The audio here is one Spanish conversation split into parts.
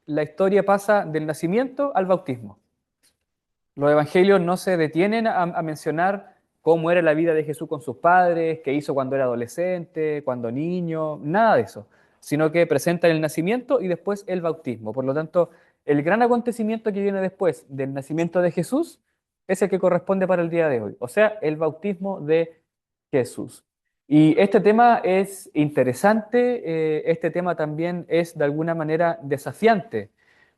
la historia pasa del nacimiento al bautismo. Los evangelios no se detienen a mencionar cómo era la vida de Jesús con sus padres, qué hizo cuando era adolescente, cuando niño, nada de eso, sino que presentan el nacimiento y después el bautismo. Por lo tanto, el gran acontecimiento que viene después del nacimiento de Jesús es el que corresponde para el día de hoy, o sea, el bautismo de Jesús. Y este tema es interesante, este tema también es de alguna manera desafiante,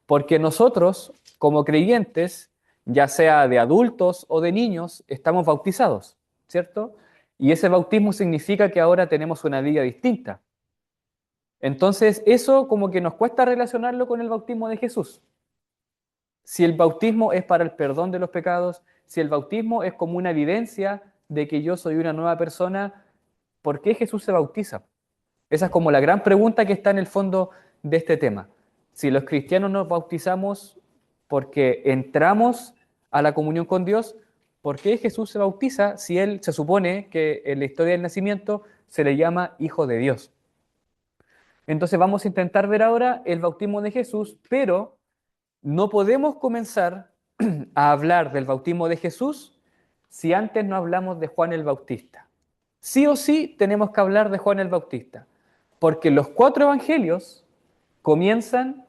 porque nosotros, como creyentes, ya sea de adultos o de niños, estamos bautizados, ¿cierto? Y ese bautismo significa que ahora tenemos una vida distinta. Entonces, eso como que nos cuesta relacionarlo con el bautismo de Jesús. Si el bautismo es para el perdón de los pecados, si el bautismo es como una evidencia de que yo soy una nueva persona, ¿por qué Jesús se bautiza? Esa es como la gran pregunta que está en el fondo de este tema. Si los cristianos nos bautizamos porque entramos a la comunión con Dios, ¿por qué Jesús se bautiza si él se supone que en la historia del nacimiento se le llama Hijo de Dios? Entonces vamos a intentar ver ahora el bautismo de Jesús, pero no podemos comenzar a hablar del bautismo de Jesús si antes no hablamos de Juan el Bautista. Sí o sí tenemos que hablar de Juan el Bautista, porque los cuatro evangelios comienzan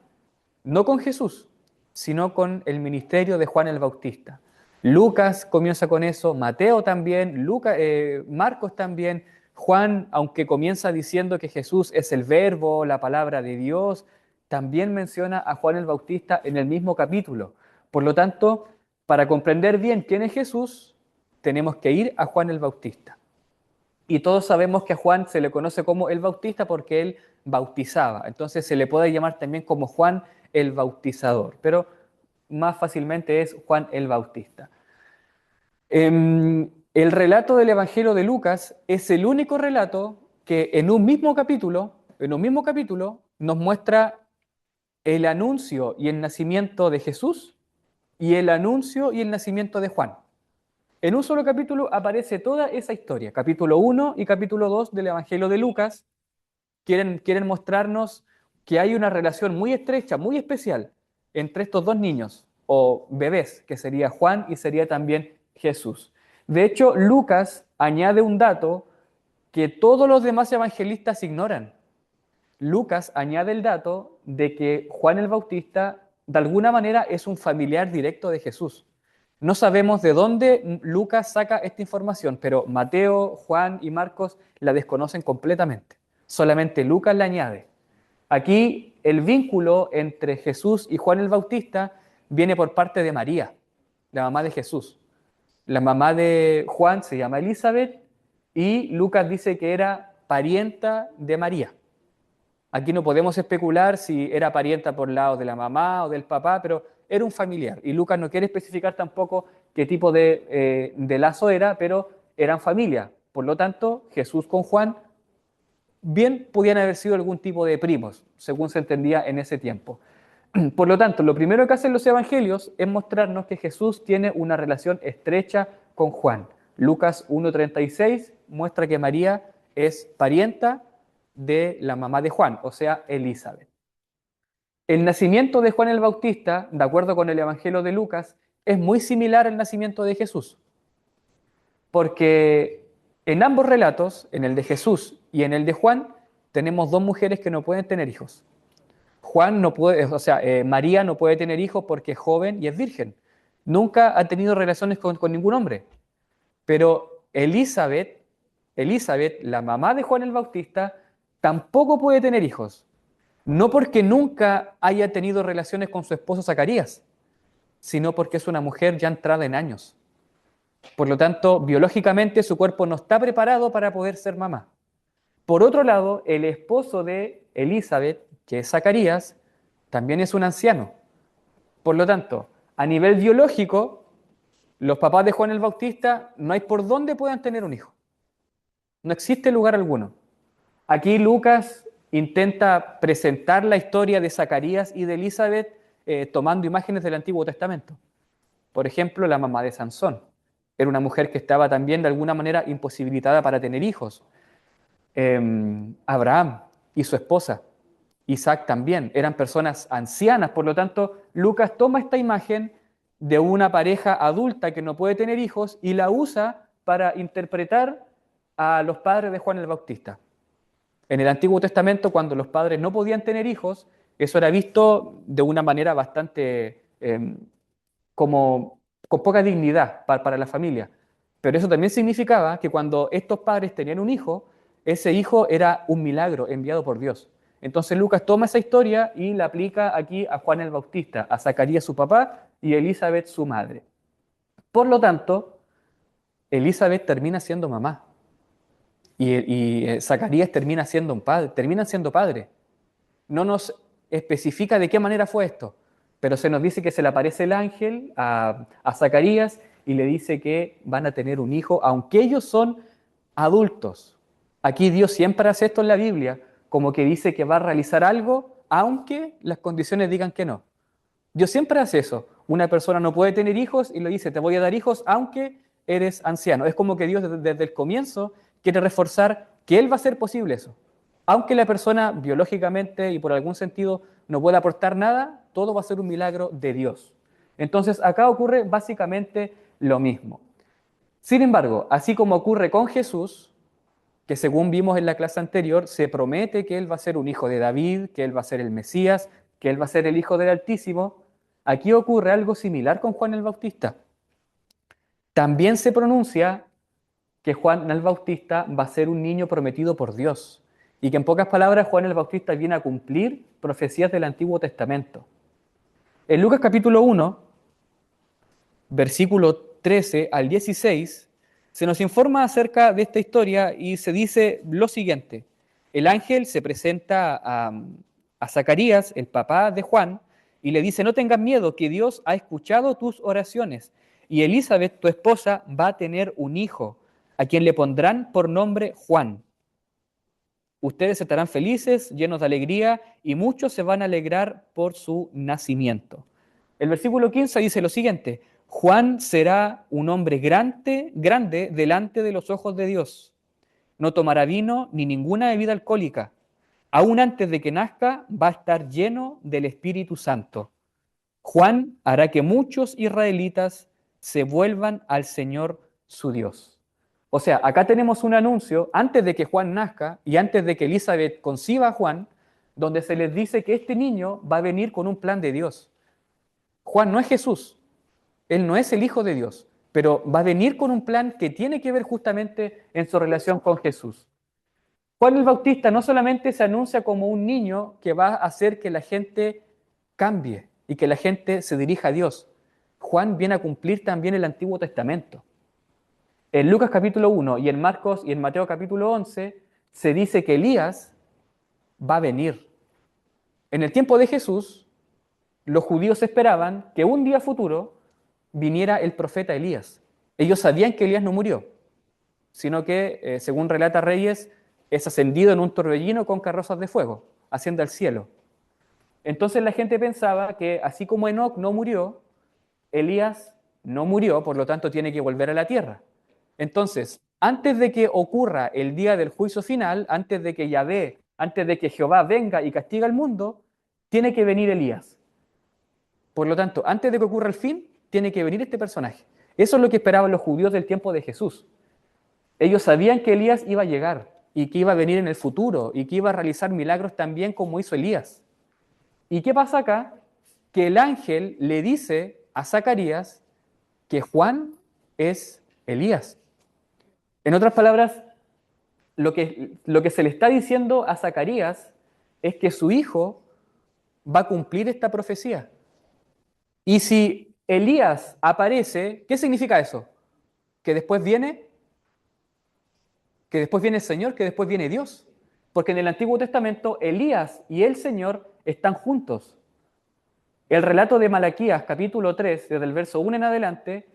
no con Jesús, sino con el ministerio de Juan el Bautista. Lucas comienza con eso, Mateo también, Marcos también, Juan, aunque comienza diciendo que Jesús es el verbo, la palabra de Dios, también menciona a Juan el Bautista en el mismo capítulo. Por lo tanto, para comprender bien quién es Jesús, tenemos que ir a Juan el Bautista. Y todos sabemos que a Juan se le conoce como el Bautista porque él bautizaba. Entonces se le puede llamar también como Juan el Bautizador, pero más fácilmente es Juan el Bautista. El relato del Evangelio de Lucas es el único relato que en un mismo capítulo, nos muestra el anuncio y el nacimiento de Jesús y el anuncio y el nacimiento de Juan. En un solo capítulo aparece toda esa historia. Capítulo 1 y capítulo 2 del Evangelio de Lucas quieren mostrarnos que hay una relación muy estrecha, muy especial entre estos dos niños o bebés, que sería Juan y sería también Jesús. De hecho, Lucas añade un dato que todos los demás evangelistas ignoran. Lucas añade el dato de que Juan el Bautista de alguna manera es un familiar directo de Jesús. No sabemos de dónde Lucas saca esta información, pero Mateo, Juan y Marcos la desconocen completamente. Solamente Lucas la añade. Aquí el vínculo entre Jesús y Juan el Bautista viene por parte de María, la mamá de Jesús. La mamá de Juan se llama Elizabeth y Lucas dice que era parienta de María. Aquí no podemos especular si era parienta por lado de la mamá o del papá, pero era un familiar. Y Lucas no quiere especificar tampoco qué tipo de lazo era, pero eran familia. Por lo tanto, Jesús con Juan bien podían haber sido algún tipo de primos, según se entendía en ese tiempo. Por lo tanto, lo primero que hacen los evangelios es mostrarnos que Jesús tiene una relación estrecha con Juan. Lucas 1:36 muestra que María es parienta de la mamá de Juan, o sea, Elizabeth. El nacimiento de Juan el Bautista, de acuerdo con el Evangelio de Lucas, es muy similar al nacimiento de Jesús, porque en ambos relatos, en el de Jesús y en el de Juan, tenemos dos mujeres que no pueden tener hijos. Juan no puede, o sea, María no puede tener hijos porque es joven y es virgen. Nunca ha tenido relaciones con ningún hombre. Pero Elizabeth, la mamá de Juan el Bautista, tampoco puede tener hijos. No porque nunca haya tenido relaciones con su esposo Zacarías, sino porque es una mujer ya entrada en años. Por lo tanto, biológicamente su cuerpo no está preparado para poder ser mamá. Por otro lado, el esposo de Elizabeth, que es Zacarías, también es un anciano. Por lo tanto, a nivel biológico, los papás de Juan el Bautista no hay por dónde puedan tener un hijo. No existe lugar alguno. Aquí Lucas intenta presentar la historia de Zacarías y de Elizabeth tomando imágenes del Antiguo Testamento. Por ejemplo, la mamá de Sansón. Era una mujer que estaba también de alguna manera imposibilitada para tener hijos. Abraham y su esposa. Isaac también, eran personas ancianas. Por lo tanto, Lucas toma esta imagen de una pareja adulta que no puede tener hijos y la usa para interpretar a los padres de Juan el Bautista. En el Antiguo Testamento, cuando los padres no podían tener hijos, eso era visto de una manera bastante como con poca dignidad para la familia. Pero eso también significaba que cuando estos padres tenían un hijo, ese hijo era un milagro enviado por Dios. Entonces Lucas toma esa historia y la aplica aquí a Juan el Bautista, a Zacarías su papá y a Elizabeth su madre. Por lo tanto, Elizabeth termina siendo mamá y Zacarías termina siendo un padre, terminan siendo padres. No nos especifica de qué manera fue esto, pero se nos dice que se le aparece el ángel a Zacarías y le dice que van a tener un hijo, aunque ellos son adultos. Aquí Dios siempre hace esto en la Biblia, como que dice que va a realizar algo, aunque las condiciones digan que no. Dios siempre hace eso. Una persona no puede tener hijos y le dice, te voy a dar hijos, aunque eres anciano. Es como que Dios desde el comienzo quiere reforzar que Él va a hacer posible eso. Aunque la persona biológicamente y por algún sentido no pueda aportar nada, todo va a ser un milagro de Dios. Entonces acá ocurre básicamente lo mismo. Sin embargo, así como ocurre con Jesús, que según vimos en la clase anterior, se promete que Él va a ser un hijo de David, que Él va a ser el Mesías, que Él va a ser el Hijo del Altísimo, aquí ocurre algo similar con Juan el Bautista. También se pronuncia que Juan el Bautista va a ser un niño prometido por Dios y que en pocas palabras Juan el Bautista viene a cumplir profecías del Antiguo Testamento. En Lucas capítulo 1, versículo 13 al 16, se nos informa acerca de esta historia y se dice lo siguiente. El ángel se presenta a Zacarías, el papá de Juan, y le dice, no tengas miedo, que Dios ha escuchado tus oraciones y Elizabeth, tu esposa, va a tener un hijo, a quien le pondrán por nombre Juan. Ustedes estarán felices, llenos de alegría, y muchos se van a alegrar por su nacimiento. El versículo 15 dice lo siguiente, Juan será un hombre grande delante de los ojos de Dios. No tomará vino ni ninguna bebida alcohólica. Aún antes de que nazca, va a estar lleno del Espíritu Santo. Juan hará que muchos israelitas se vuelvan al Señor su Dios. O sea, acá tenemos un anuncio antes de que Juan nazca y antes de que Elizabeth conciba a Juan, donde se les dice que este niño va a venir con un plan de Dios. Juan no es Jesús, él no es el Hijo de Dios, pero va a venir con un plan que tiene que ver justamente en su relación con Jesús. Juan el Bautista no solamente se anuncia como un niño que va a hacer que la gente cambie y que la gente se dirija a Dios. Juan viene a cumplir también el Antiguo Testamento. En Lucas capítulo 1 y en Marcos y en Mateo capítulo 11 se dice que Elías va a venir. En el tiempo de Jesús, los judíos esperaban que un día futuro viniera el profeta Elías. Ellos sabían que Elías no murió, sino que, según relata Reyes, es ascendido en un torbellino con carrozas de fuego, asciende al cielo. Entonces la gente pensaba que así como Enoc no murió, Elías no murió, por lo tanto tiene que volver a la tierra. Entonces, antes de que ocurra el día del juicio final, antes de que Yahvé, antes de que Jehová venga y castiga al mundo, tiene que venir Elías. Por lo tanto, antes de que ocurra el fin, tiene que venir este personaje. Eso es lo que esperaban los judíos del tiempo de Jesús. Ellos sabían que Elías iba a llegar y que iba a venir en el futuro y que iba a realizar milagros también como hizo Elías. ¿Y qué pasa acá? Que el ángel le dice a Zacarías que Juan es Elías. En otras palabras, lo que se le está diciendo a Zacarías es que su hijo va a cumplir esta profecía. Y si Elías aparece, ¿qué significa eso? Que después viene el Señor, que después viene Dios. Porque en el Antiguo Testamento Elías y el Señor están juntos. El relato de Malaquías, capítulo 3, desde el verso 1 en adelante,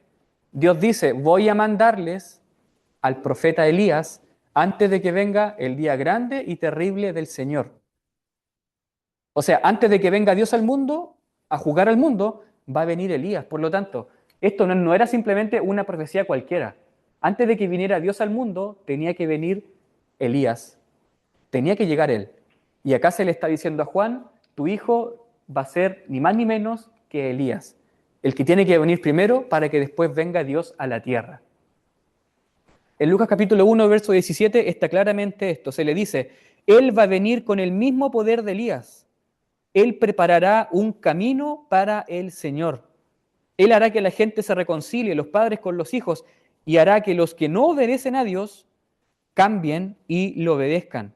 Dios dice, voy a mandarles al profeta Elías antes de que venga el día grande y terrible del Señor. O sea, antes de que venga Dios al mundo, a juzgar al mundo, va a venir Elías. Por lo tanto, esto no era simplemente una profecía cualquiera. Antes de que viniera Dios al mundo, tenía que venir Elías. Tenía que llegar él. Y acá se le está diciendo a Juan, tu hijo va a ser ni más ni menos que Elías, el que tiene que venir primero para que después venga Dios a la tierra. En Lucas capítulo 1, verso 17 está claramente esto. Se le dice, Él va a venir con el mismo poder de Elías. Él preparará un camino para el Señor. Él hará que la gente se reconcilie, los padres con los hijos, y hará que los que no obedecen a Dios cambien y lo obedezcan.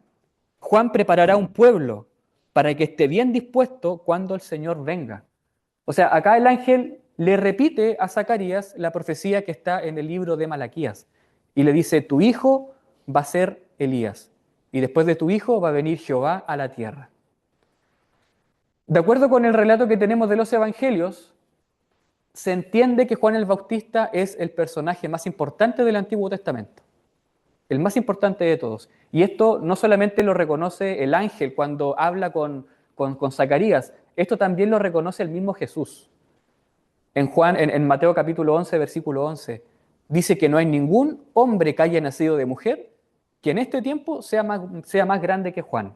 Juan preparará un pueblo para que esté bien dispuesto cuando el Señor venga. O sea, acá el ángel le repite a Zacarías la profecía que está en el libro de Malaquías y le dice, tu hijo va a ser Elías y después de tu hijo va a venir Jehová a la tierra. De acuerdo con el relato que tenemos de los evangelios, se entiende que Juan el Bautista es el personaje más importante del Antiguo Testamento, el más importante de todos. Y esto no solamente lo reconoce el ángel cuando habla con Zacarías, esto también lo reconoce el mismo Jesús. En Mateo capítulo 11, versículo 11, dice que no hay ningún hombre que haya nacido de mujer que en este tiempo sea más grande que Juan.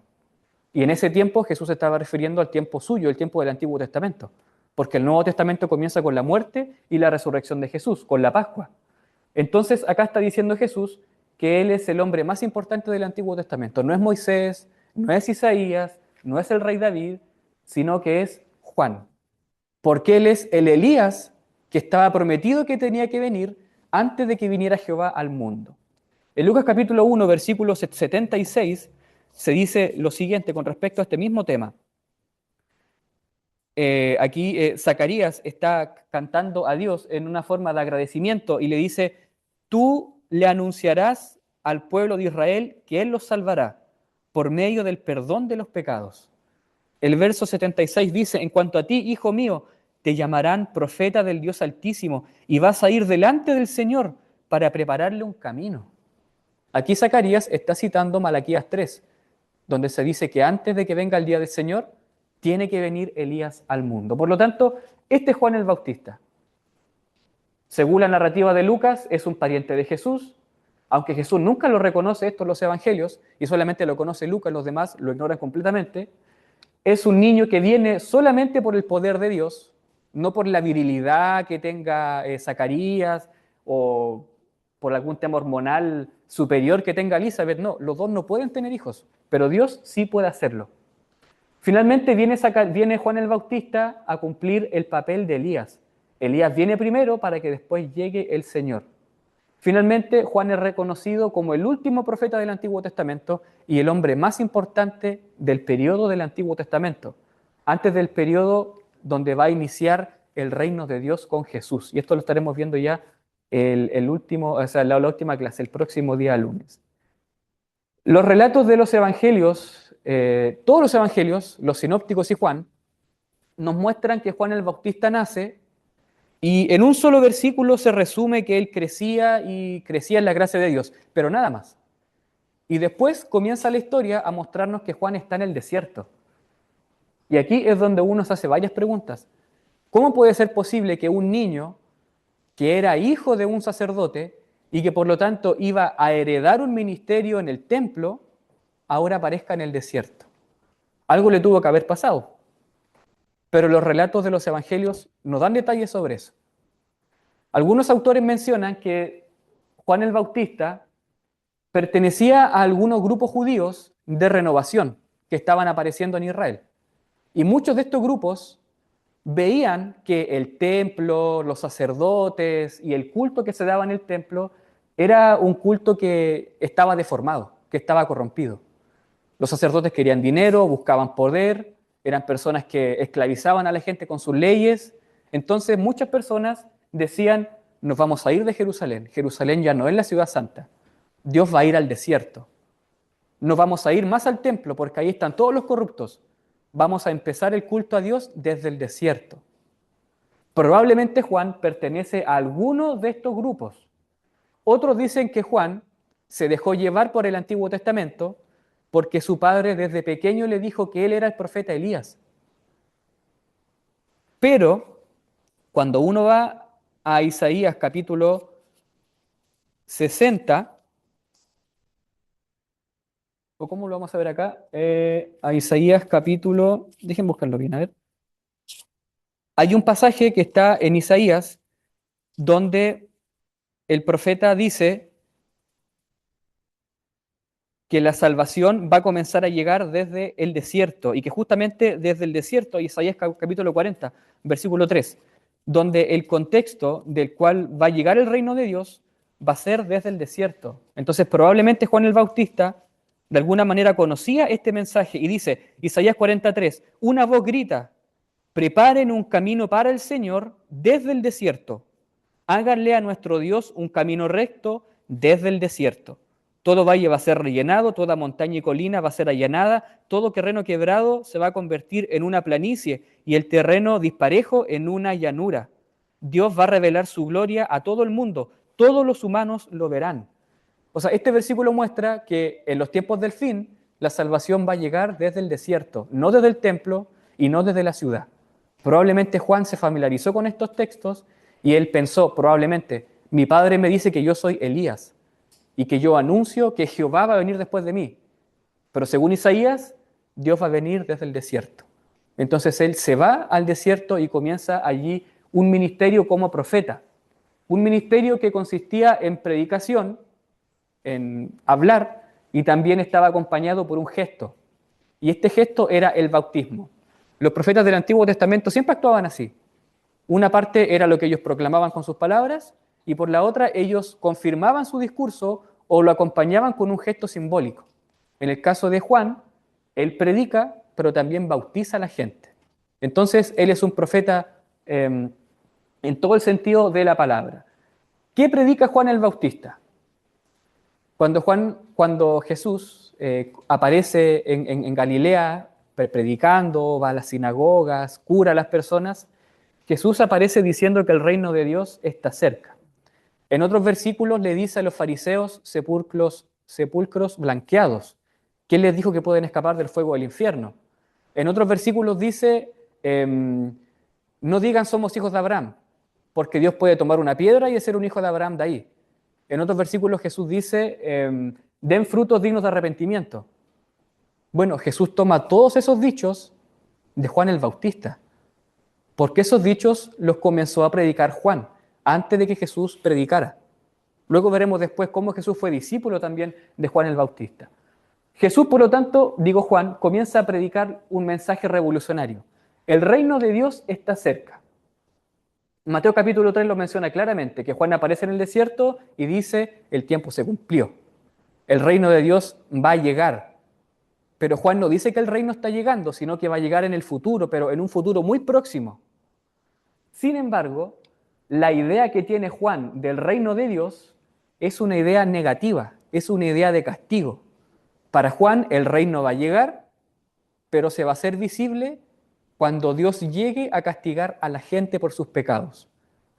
Y en ese tiempo Jesús se estaba refiriendo al tiempo suyo, el tiempo del Antiguo Testamento, porque el Nuevo Testamento comienza con la muerte y la resurrección de Jesús, con la Pascua. Entonces acá está diciendo Jesús que Él es el hombre más importante del Antiguo Testamento. No es Moisés, no es Isaías, no es el rey David, sino que es Juan. Porque Él es el Elías que estaba prometido que tenía que venir antes de que viniera Jehová al mundo. En Lucas capítulo 1, versículo 76, se dice lo siguiente con respecto a este mismo tema. Aquí Zacarías está cantando a Dios en una forma de agradecimiento y le dice, tú le anunciarás al pueblo de Israel que Él los salvará por medio del perdón de los pecados. El verso 76 dice, en cuanto a ti, hijo mío, te llamarán profeta del Dios Altísimo y vas a ir delante del Señor para prepararle un camino. Aquí Zacarías está citando Malaquías 3, donde se dice que antes de que venga el día del Señor, tiene que venir Elías al mundo. Por lo tanto, este es Juan el Bautista. Según la narrativa de Lucas, es un pariente de Jesús, aunque Jesús nunca lo reconoce esto en los evangelios, y solamente lo conoce Lucas, los demás lo ignoran completamente. Es un niño que viene solamente por el poder de Dios, no por la virilidad que tenga Zacarías o por algún tema hormonal superior que tenga Elizabeth. No, los dos no pueden tener hijos, pero Dios sí puede hacerlo. Finalmente viene Juan el Bautista a cumplir el papel de Elías. Elías viene primero para que después llegue el Señor. Finalmente, Juan es reconocido como el último profeta del Antiguo Testamento y el hombre más importante del periodo del Antiguo Testamento, antes del periodo donde va a iniciar el reino de Dios con Jesús. Y esto lo estaremos viendo ya la última clase, el próximo día lunes. Los relatos de los evangelios, todos los evangelios, los sinópticos y Juan, nos muestran que Juan el Bautista nace y en un solo versículo se resume que él crecía y crecía en la gracia de Dios, pero nada más. Y después comienza la historia a mostrarnos que Juan está en el desierto. Y aquí es donde uno se hace varias preguntas. ¿Cómo puede ser posible que un niño que era hijo de un sacerdote y que por lo tanto iba a heredar un ministerio en el templo, ahora aparezca en el desierto? Algo le tuvo que haber pasado. Pero los relatos de los evangelios no dan detalles sobre eso. Algunos autores mencionan que Juan el Bautista pertenecía a algunos grupos judíos de renovación que estaban apareciendo en Israel. Y muchos de estos grupos veían que el templo, los sacerdotes y el culto que se daba en el templo era un culto que estaba deformado, que estaba corrompido. Los sacerdotes querían dinero, buscaban poder, eran personas que esclavizaban a la gente con sus leyes. Entonces muchas personas decían, nos vamos a ir de Jerusalén. Jerusalén ya no es la ciudad santa. Dios va a ir al desierto. No vamos a ir más al templo porque ahí están todos los corruptos. Vamos a empezar el culto a Dios desde el desierto. Probablemente Juan pertenece a alguno de estos grupos. Otros dicen que Juan se dejó llevar por el Antiguo Testamento porque su padre desde pequeño le dijo que él era el profeta Elías. Pero cuando uno va a Isaías capítulo 60, o cómo lo vamos a ver acá, a Isaías capítulo, dejen buscarlo bien, a ver. Hay un pasaje que está en Isaías donde el profeta dice que la salvación va a comenzar a llegar desde el desierto y que justamente desde el desierto, Isaías capítulo 40, versículo 3, donde el contexto del cual va a llegar el reino de Dios va a ser desde el desierto. Entonces probablemente Juan el Bautista de alguna manera conocía este mensaje y dice, Isaías 43, una voz grita, preparen un camino para el Señor desde el desierto, háganle a nuestro Dios un camino recto desde el desierto. Todo valle va a ser rellenado, toda montaña y colina va a ser allanada, todo terreno quebrado se va a convertir en una planicie y el terreno disparejo en una llanura. Dios va a revelar su gloria a todo el mundo, todos los humanos lo verán. O sea, este versículo muestra que en los tiempos del fin la salvación va a llegar desde el desierto, no desde el templo y no desde la ciudad. Probablemente Juan se familiarizó con estos textos y él pensó, probablemente, mi padre me dice que yo soy Elías y que yo anuncio que Jehová va a venir después de mí. Pero según Isaías, Dios va a venir desde el desierto. Entonces él se va al desierto y comienza allí un ministerio como profeta. Un ministerio que consistía en predicación, en hablar, y también estaba acompañado por un gesto. Y este gesto era el bautismo. Los profetas del Antiguo Testamento siempre actuaban así. Una parte era lo que ellos proclamaban con sus palabras y por la otra ellos confirmaban su discurso o lo acompañaban con un gesto simbólico. En el caso de Juan, él predica, pero también bautiza a la gente. Entonces, él es un profeta en todo el sentido de la palabra. ¿Qué predica Juan el Bautista? Cuando Jesús aparece en Galilea predicando, va a las sinagogas, cura a las personas, Jesús aparece diciendo que el reino de Dios está cerca. En otros versículos le dice a los fariseos sepulcros blanqueados. ¿Quién les dijo que pueden escapar del fuego del infierno? En otros versículos dice, no digan somos hijos de Abraham, porque Dios puede tomar una piedra y hacer un hijo de Abraham de ahí. En otros versículos Jesús dice, den frutos dignos de arrepentimiento. Bueno, Jesús toma todos esos dichos de Juan el Bautista, porque esos dichos los comenzó a predicar Juan, antes de que Jesús predicara. Luego veremos después cómo Jesús fue discípulo también de Juan el Bautista. Jesús, por lo tanto, digo Juan, comienza a predicar un mensaje revolucionario. El reino de Dios está cerca. Mateo capítulo 3 lo menciona claramente, que Juan aparece en el desierto y dice, el tiempo se cumplió. El reino de Dios va a llegar. Pero Juan no dice que el reino está llegando, sino que va a llegar en el futuro, pero en un futuro muy próximo. Sin embargo, la idea que tiene Juan del reino de Dios es una idea negativa, es una idea de castigo. Para Juan el reino va a llegar, pero se va a hacer visible cuando Dios llegue a castigar a la gente por sus pecados.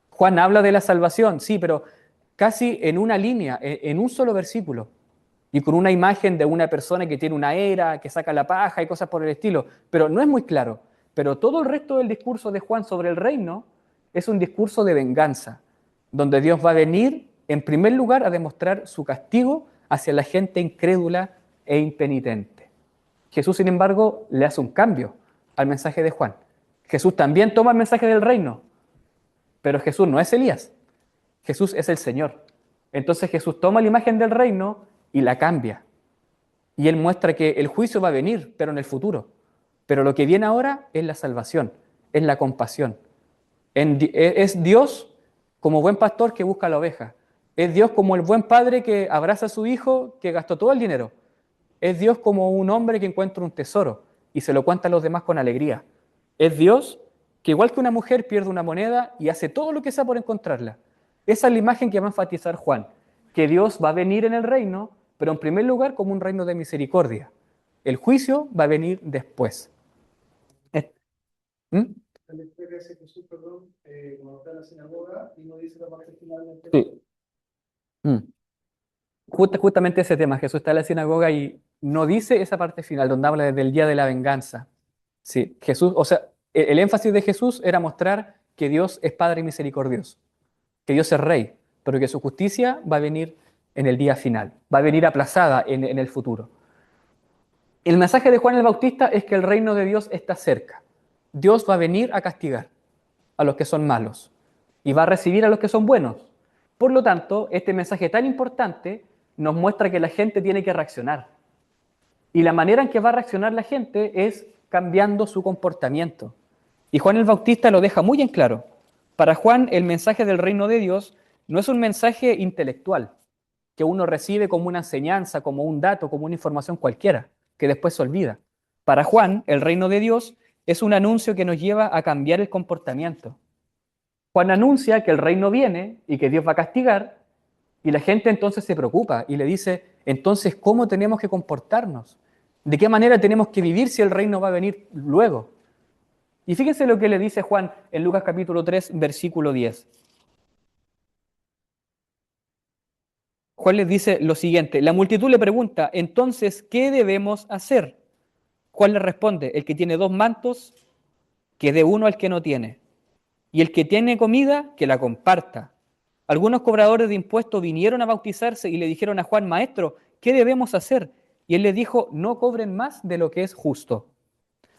Juan habla de la salvación, sí, pero casi en una línea, en un solo versículo, y con una imagen de una persona que tiene una era, que saca la paja y cosas por el estilo, pero no es muy claro. Pero todo el resto del discurso de Juan sobre el reino es un discurso de venganza, donde Dios va a venir, en primer lugar, a demostrar su castigo hacia la gente incrédula e impenitente. Jesús, sin embargo, le hace un cambio al mensaje de Juan. Jesús también toma el mensaje del reino, pero Jesús no es Elías, Jesús es el Señor. Entonces Jesús toma la imagen del reino y la cambia. Y él muestra que el juicio va a venir, pero en el futuro. Pero lo que viene ahora es la salvación, es la compasión. Es Dios como buen pastor que busca la oveja. Es Dios como el buen padre que abraza a su hijo que gastó todo el dinero. Es Dios como un hombre que encuentra un tesoro y se lo cuenta a los demás con alegría. Es Dios que igual que una mujer pierde una moneda y hace todo lo que sea por encontrarla. Esa es la imagen que va a enfatizar Juan, que Dios va a venir en el reino, pero en primer lugar como un reino de misericordia. El juicio va a venir después. ¿Mm? La historia de Jesús, perdón, cuando está en la sinagoga y no dice la parte final del texto. Sí. Mm. Justamente ese tema, Jesús está en la sinagoga y no dice esa parte final donde habla del día de la venganza. Sí, Jesús, o sea, el énfasis de Jesús era mostrar que Dios es Padre misericordioso, que Dios es Rey, pero que su justicia va a venir en el día final, va a venir aplazada en el futuro. El mensaje de Juan el Bautista es que el reino de Dios está cerca. Dios va a venir a castigar a los que son malos y va a recibir a los que son buenos. Por lo tanto, este mensaje tan importante nos muestra que la gente tiene que reaccionar. Y la manera en que va a reaccionar la gente es cambiando su comportamiento. Y Juan el Bautista lo deja muy en claro. Para Juan, el mensaje del reino de Dios no es un mensaje intelectual que uno recibe como una enseñanza, como un dato, como una información cualquiera, que después se olvida. Para Juan, el reino de Dios es un anuncio que nos lleva a cambiar el comportamiento. Juan anuncia que el reino viene y que Dios va a castigar, y la gente entonces se preocupa y le dice, entonces, ¿cómo tenemos que comportarnos? ¿De qué manera tenemos que vivir si el reino va a venir luego? Y fíjense lo que le dice Juan en Lucas capítulo 3, versículo 10. Juan les dice lo siguiente, la multitud le pregunta, entonces, ¿qué debemos hacer? Juan le responde, el que tiene 2 mantos, que dé uno al que no tiene, y el que tiene comida, que la comparta. Algunos cobradores de impuestos vinieron a bautizarse y le dijeron a Juan, maestro, ¿qué debemos hacer? Y él les dijo, no cobren más de lo que es justo.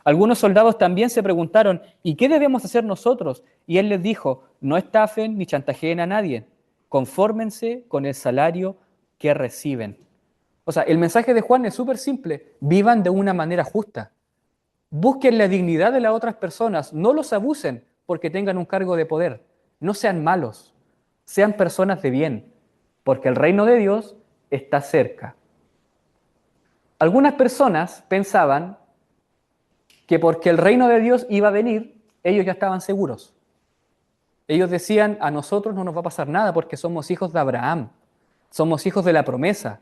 Algunos soldados también se preguntaron, ¿y qué debemos hacer nosotros? Y él les dijo, no estafen ni chantajeen a nadie, confórmense con el salario que reciben. O sea, el mensaje de Juan es súper simple, vivan de una manera justa. Busquen la dignidad de las otras personas, no los abusen porque tengan un cargo de poder. No sean malos, sean personas de bien, porque el reino de Dios está cerca. Algunas personas pensaban que porque el reino de Dios iba a venir, ellos ya estaban seguros. Ellos decían, a nosotros no nos va a pasar nada porque somos hijos de Abraham, somos hijos de la promesa.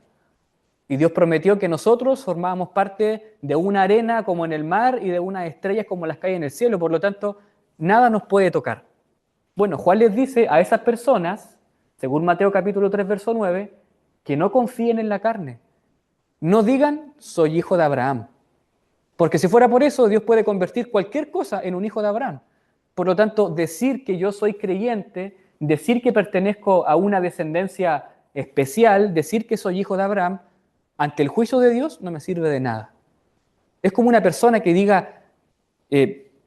Y Dios prometió que nosotros formábamos parte de una arena como en el mar y de unas estrellas como las que hay en el cielo, por lo tanto, nada nos puede tocar. Bueno, Juan les dice a esas personas, según Mateo capítulo 3, verso 9, que no confíen en la carne. No digan, soy hijo de Abraham. Porque si fuera por eso, Dios puede convertir cualquier cosa en un hijo de Abraham. Por lo tanto, decir que yo soy creyente, decir que pertenezco a una descendencia especial, decir que soy hijo de Abraham, ante el juicio de Dios no me sirve de nada. Es como una persona que diga,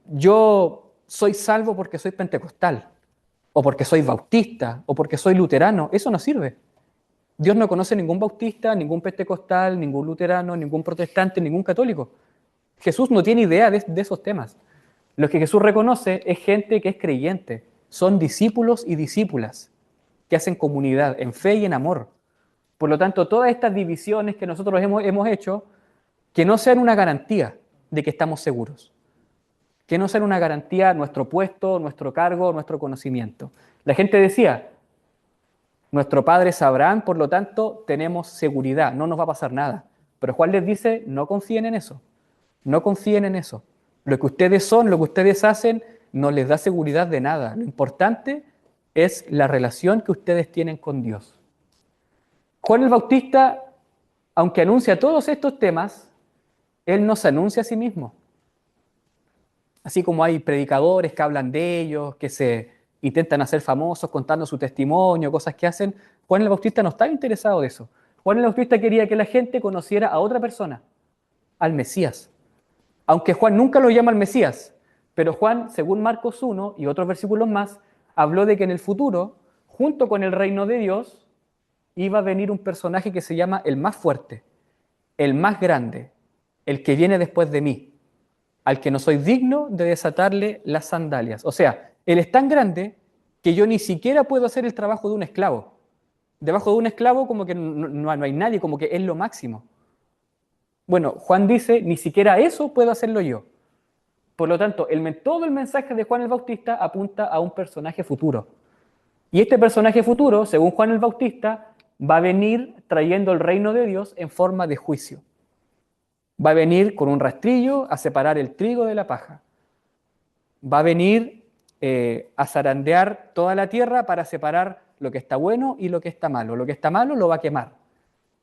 yo soy salvo porque soy pentecostal, o porque soy bautista, o porque soy luterano. Eso no sirve. Dios no conoce ningún bautista, ningún pentecostal, ningún luterano, ningún protestante, ningún católico. Jesús no tiene idea de esos temas. Lo que Jesús reconoce es gente que es creyente, son discípulos y discípulas que hacen comunidad en fe y en amor. Por lo tanto, todas estas divisiones que nosotros hemos hecho, que no sean una garantía de que estamos seguros, que no sean una garantía nuestro puesto, nuestro cargo, nuestro conocimiento. La gente decía, nuestro padre es Abraham, por lo tanto tenemos seguridad, no nos va a pasar nada. Pero Juan les dice, no confíen en eso. No confíen en eso. Lo que ustedes son, lo que ustedes hacen, no les da seguridad de nada. Lo importante es la relación que ustedes tienen con Dios. Juan el Bautista, aunque anuncia todos estos temas, él no se anuncia a sí mismo. Así como hay predicadores que hablan de ellos, que se intentan hacer famosos contando su testimonio, cosas que hacen, Juan el Bautista no estaba interesado de eso. Juan el Bautista quería que la gente conociera a otra persona, al Mesías. Aunque Juan nunca lo llama el Mesías, pero Juan, según Marcos 1 y otros versículos más, habló de que en el futuro, junto con el reino de Dios, iba a venir un personaje que se llama el más fuerte, el más grande, el que viene después de mí, al que no soy digno de desatarle las sandalias. O sea, él es tan grande que yo ni siquiera puedo hacer el trabajo de un esclavo. Debajo de un esclavo como que no hay nadie, como que es lo máximo. Bueno, Juan dice, ni siquiera eso puedo hacerlo yo. Por lo tanto, todo el mensaje de Juan el Bautista apunta a un personaje futuro. Y este personaje futuro, según Juan el Bautista, va a venir trayendo el reino de Dios en forma de juicio. Va a venir con un rastrillo a separar el trigo de la paja. Va a venir a zarandear toda la tierra para separar lo que está bueno y lo que está malo. Lo que está malo lo va a quemar.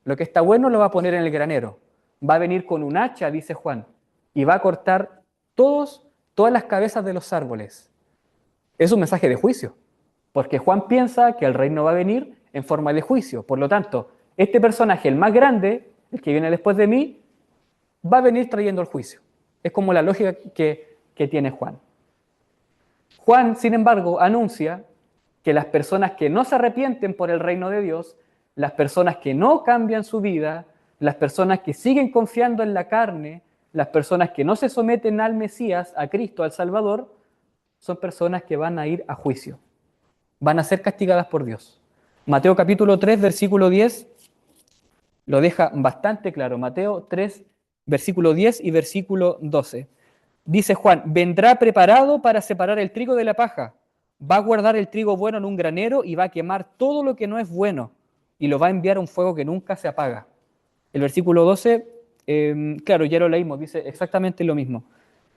Lo que está bueno lo va a poner en el granero. Va a venir con un hacha, dice Juan, y va a cortar todas las cabezas de los árboles. Es un mensaje de juicio, porque Juan piensa que el reino va a venir en forma de juicio. Por lo tanto, este personaje, el más grande, el que viene después de mí, va a venir trayendo el juicio. Es como la lógica que tiene Juan. Juan, sin embargo, anuncia que las personas que no se arrepienten por el reino de Dios, las personas que no cambian su vida, las personas que siguen confiando en la carne, las personas que no se someten al Mesías, a Cristo, al Salvador, son personas que van a ir a juicio. Van a ser castigadas por Dios. Mateo capítulo 3, versículo 10, lo deja bastante claro. Mateo 3, versículo 10 y versículo 12. Dice Juan, vendrá preparado para separar el trigo de la paja. Va a guardar el trigo bueno en un granero y va a quemar todo lo que no es bueno y lo va a enviar a un fuego que nunca se apaga. El versículo 12, claro, ya lo leímos, dice exactamente lo mismo.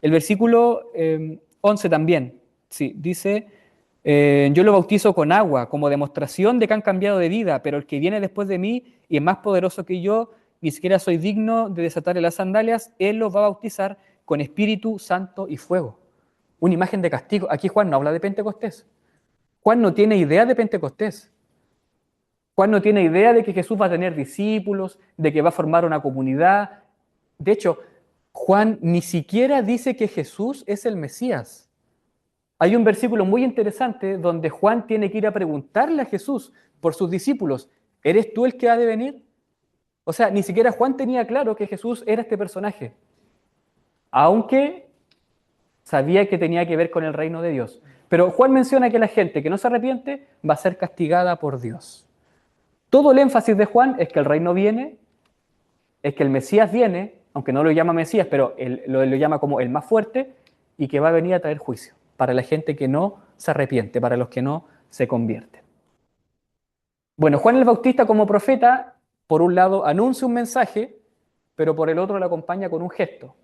El versículo 11 también, sí, dice, yo lo bautizo con agua como demostración de que han cambiado de vida, pero el que viene después de mí y es más poderoso que yo, ni siquiera soy digno de desatarle las sandalias, él los va a bautizar con Espíritu Santo y fuego. Una imagen de castigo. Aquí Juan no habla de Pentecostés. Juan no tiene idea de Pentecostés. Juan no tiene idea de que Jesús va a tener discípulos, de que va a formar una comunidad. De hecho, Juan ni siquiera dice que Jesús es el Mesías. Hay un versículo muy interesante donde Juan tiene que ir a preguntarle a Jesús por sus discípulos, ¿eres tú el que ha de venir? O sea, ni siquiera Juan tenía claro que Jesús era este personaje, aunque sabía que tenía que ver con el reino de Dios. Pero Juan menciona que la gente que no se arrepiente va a ser castigada por Dios. Todo el énfasis de Juan es que el reino viene, es que el Mesías viene, aunque no lo llama Mesías, pero él lo llama como el más fuerte, y que va a venir a traer juicio para la gente que no se arrepiente, para los que no se convierten. Bueno, Juan el Bautista como profeta, por un lado anuncia un mensaje, pero por el otro lo acompaña con un gesto.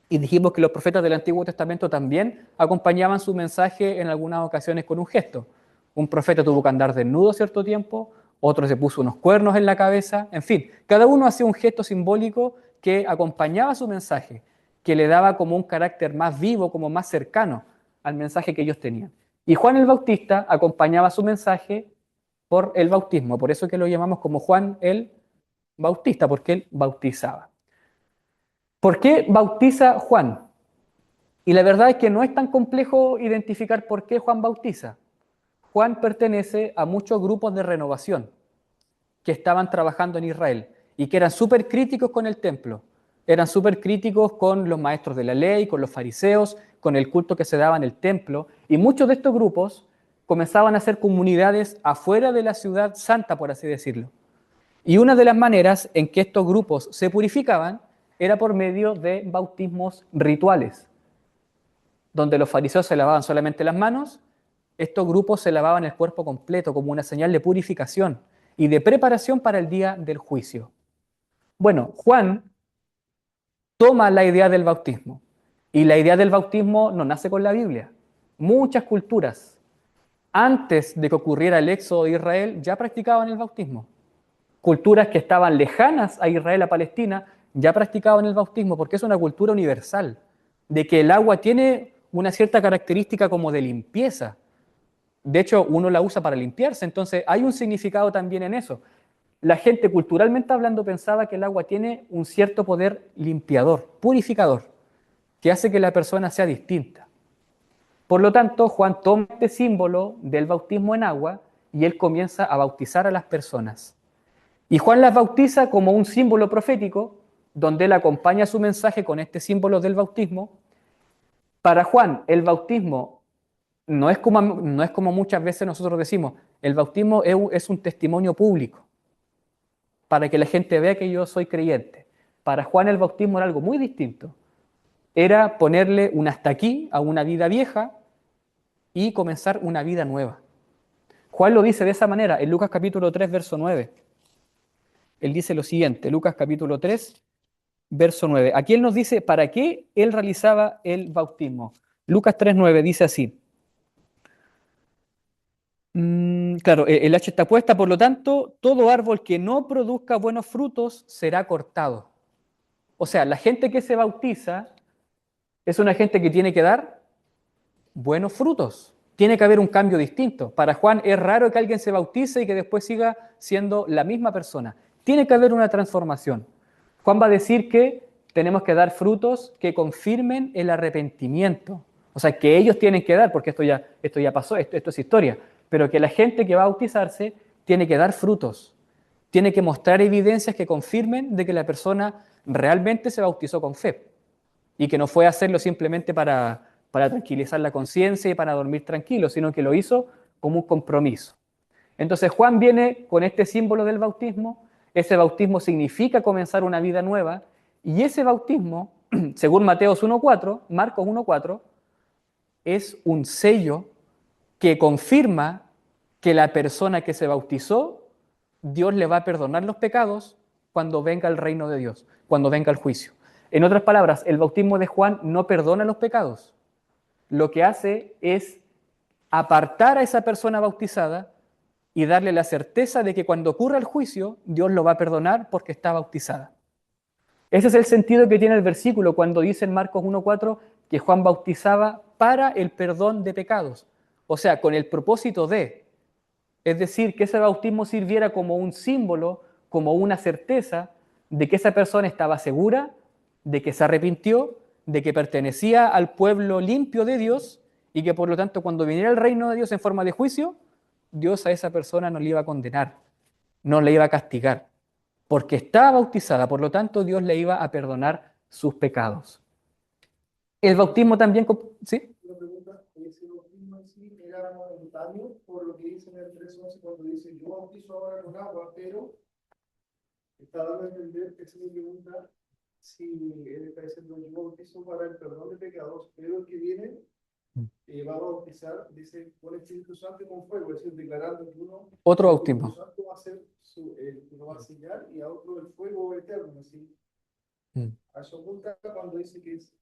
Y dijimos que los profetas del Antiguo Testamento también acompañaban su mensaje en algunas ocasiones con un gesto. Un profeta tuvo que andar desnudo cierto tiempo, otro se puso unos cuernos en la cabeza, en fin, cada uno hacía un gesto simbólico que acompañaba su mensaje, que le daba como un carácter más vivo, como más cercano al mensaje que ellos tenían. Y Juan el Bautista acompañaba su mensaje por el bautismo, por eso que lo llamamos como Juan el Bautista, porque él bautizaba. ¿Por qué bautiza Juan? Y la verdad es que no es tan complejo identificar por qué Juan bautiza. Juan pertenece a muchos grupos de renovación que estaban trabajando en Israel y que eran súper críticos con el templo, eran súper críticos con los maestros de la ley, con los fariseos, con el culto que se daba en el templo, y muchos de estos grupos comenzaban a hacer comunidades afuera de la ciudad santa, por así decirlo. Y una de las maneras en que estos grupos se purificaban era por medio de bautismos rituales, donde los fariseos se lavaban solamente las manos, estos grupos se lavaban el cuerpo completo como una señal de purificación y de preparación para el día del juicio. Bueno, Juan toma la idea del bautismo, y la idea del bautismo no nace con la Biblia. Muchas culturas, antes de que ocurriera el éxodo de Israel, ya practicaban el bautismo. Culturas que estaban lejanas a Israel, a Palestina, ya practicaban el bautismo, porque es una cultura universal, de que el agua tiene una cierta característica como de limpieza. De hecho, uno la usa para limpiarse, entonces hay un significado también en eso. La gente, culturalmente hablando, pensaba que el agua tiene un cierto poder limpiador, purificador, que hace que la persona sea distinta. Por lo tanto, Juan toma este símbolo del bautismo en agua y él comienza a bautizar a las personas. Y Juan las bautiza como un símbolo profético, donde él acompaña su mensaje con este símbolo del bautismo. Para Juan, el bautismo no es como muchas veces nosotros decimos, el bautismo es un testimonio público, para que la gente vea que yo soy creyente. Para Juan el bautismo era algo muy distinto. Era ponerle un hasta aquí a una vida vieja y comenzar una vida nueva. Juan lo dice de esa manera en Lucas capítulo 3, verso 9. Él dice lo siguiente, Lucas capítulo 3, verso 9. Aquí él nos dice para qué él realizaba el bautismo. Lucas 3, 9 dice así. Claro, el hacha está puesta, por lo tanto, todo árbol que no produzca buenos frutos será cortado. O sea, la gente que se bautiza es una gente que tiene que dar buenos frutos. Tiene que haber un cambio distinto. Para Juan es raro que alguien se bautice y que después siga siendo la misma persona. Tiene que haber una transformación. Juan va a decir que tenemos que dar frutos que confirmen el arrepentimiento. O sea, que ellos tienen que dar, porque esto ya pasó, esto es historia, pero que la gente que va a bautizarse tiene que dar frutos, tiene que mostrar evidencias que confirmen de que la persona realmente se bautizó con fe y que no fue a hacerlo simplemente para tranquilizar la conciencia y para dormir tranquilo, sino que lo hizo como un compromiso. Entonces Juan viene con este símbolo del bautismo. Ese bautismo significa comenzar una vida nueva, y ese bautismo, según Mateos 1.4, Marcos 1.4, es un sello que confirma que la persona que se bautizó, Dios le va a perdonar los pecados cuando venga el reino de Dios, cuando venga el juicio. En otras palabras, el bautismo de Juan no perdona los pecados. Lo que hace es apartar a esa persona bautizada y darle la certeza de que cuando ocurra el juicio, Dios lo va a perdonar porque está bautizada. Ese es el sentido que tiene el versículo cuando dice en Marcos 1.4 que Juan bautizaba para el perdón de pecados, o sea, con el propósito de, es decir, que ese bautismo sirviera como un símbolo, como una certeza de que esa persona estaba segura, de que se arrepintió, de que pertenecía al pueblo limpio de Dios y que por lo tanto cuando viniera el reino de Dios en forma de juicio, Dios a esa persona no le iba a condenar, no le iba a castigar, porque estaba bautizada, por lo tanto Dios le iba a perdonar sus pecados. El bautismo también, ¿sí? Una pregunta, ese bautismo en sí era momentáneo, por lo que dice en el 3:11 cuando dice, yo bautizo ahora con agua, pero está dando a entender que se me pregunta si él está diciendo, yo bautizo para el perdón de pecados, pero el que viene va a bautizar, dice, con el Espíritu Santo y con fuego, es decir, declarando que uno, Otro el bautismo. Espíritu Santo va a ser uno va a sellar y a otro el fuego eterno, así. A eso apunta cuando dice que es,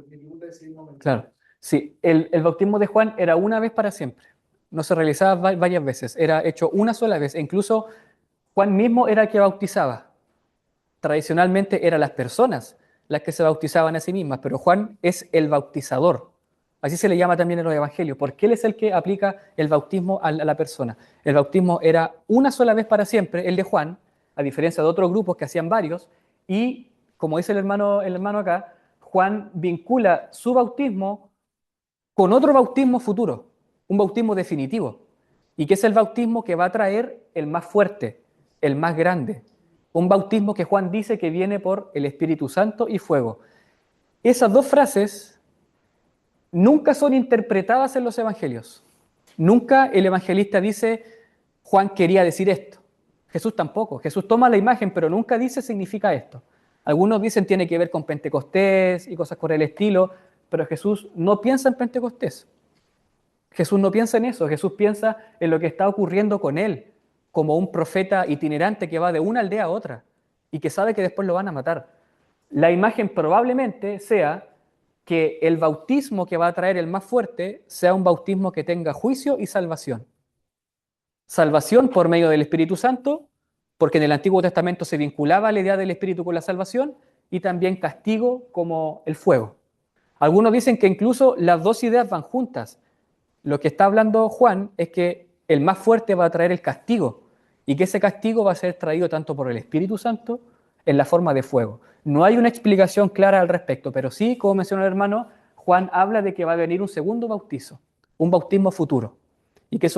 mi pregunta es si es momentáneo. Claro, sí, el bautismo de Juan era una vez para siempre, no se realizaba varias veces, era hecho una sola vez, e incluso Juan mismo era el que bautizaba. Tradicionalmente eran las personas las que se bautizaban a sí mismas, pero Juan es el bautizador. Así se le llama también en los evangelios, porque él es el que aplica el bautismo a la persona. El bautismo era una sola vez para siempre, el de Juan, a diferencia de otros grupos que hacían varios, y como dice el hermano acá, Juan vincula su bautismo con otro bautismo futuro, un bautismo definitivo, y que es el bautismo que va a traer el más fuerte, el más grande, un bautismo que Juan dice que viene por el Espíritu Santo y fuego. Esas dos frases nunca son interpretadas en los evangelios. Nunca el evangelista dice, Juan quería decir esto. Jesús tampoco. Jesús toma la imagen, pero nunca dice significa esto. Algunos dicen tiene que ver con Pentecostés y cosas por el estilo, pero Jesús no piensa en Pentecostés. Jesús no piensa en eso. Jesús piensa en lo que está ocurriendo con él, como un profeta itinerante que va de una aldea a otra y que sabe que después lo van a matar. La imagen probablemente sea que el bautismo que va a traer el más fuerte sea un bautismo que tenga juicio y salvación. Salvación por medio del Espíritu Santo, porque en el Antiguo Testamento se vinculaba la idea del Espíritu con la salvación, y también castigo como el fuego. Algunos dicen que incluso las dos ideas van juntas. Lo que está hablando Juan es que el más fuerte va a traer el castigo, y que ese castigo va a ser traído tanto por el Espíritu Santo en la forma de fuego. No hay una explicación clara al respecto, pero sí, como mencionó el hermano, Juan habla de que va a venir un segundo bautizo, un bautismo futuro, y que es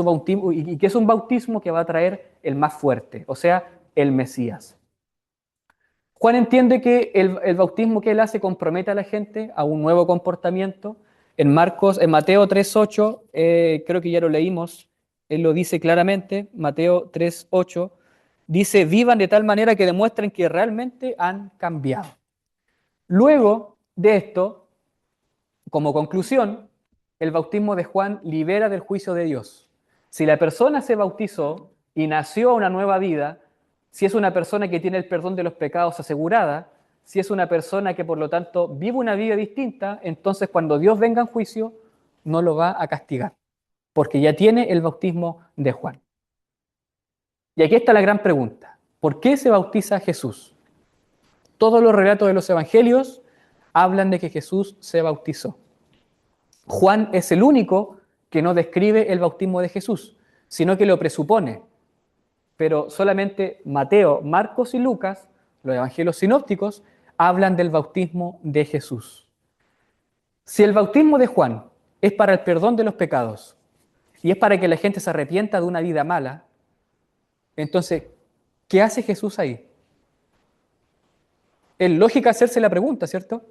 un bautismo que va a traer el más fuerte, o sea, el Mesías. Juan entiende que el bautismo que él hace compromete a la gente a un nuevo comportamiento. En Mateo 3.8, creo que ya lo leímos, él lo dice claramente, Mateo 3.8, dice, vivan de tal manera que demuestren que realmente han cambiado. Luego de esto, como conclusión, el bautismo de Juan libera del juicio de Dios. Si la persona se bautizó y nació a una nueva vida, si es una persona que tiene el perdón de los pecados asegurada, si es una persona que por lo tanto vive una vida distinta, entonces cuando Dios venga en juicio, no lo va a castigar, porque ya tiene el bautismo de Juan. Y aquí está la gran pregunta: ¿por qué se bautiza Jesús? Todos los relatos de los evangelios hablan de que Jesús se bautizó. Juan es el único que no describe el bautismo de Jesús, sino que lo presupone. Pero solamente Mateo, Marcos y Lucas, los evangelios sinópticos, hablan del bautismo de Jesús. Si el bautismo de Juan es para el perdón de los pecados y es para que la gente se arrepienta de una vida mala, entonces, ¿qué hace Jesús ahí? Es lógico hacerse la pregunta, ¿cierto?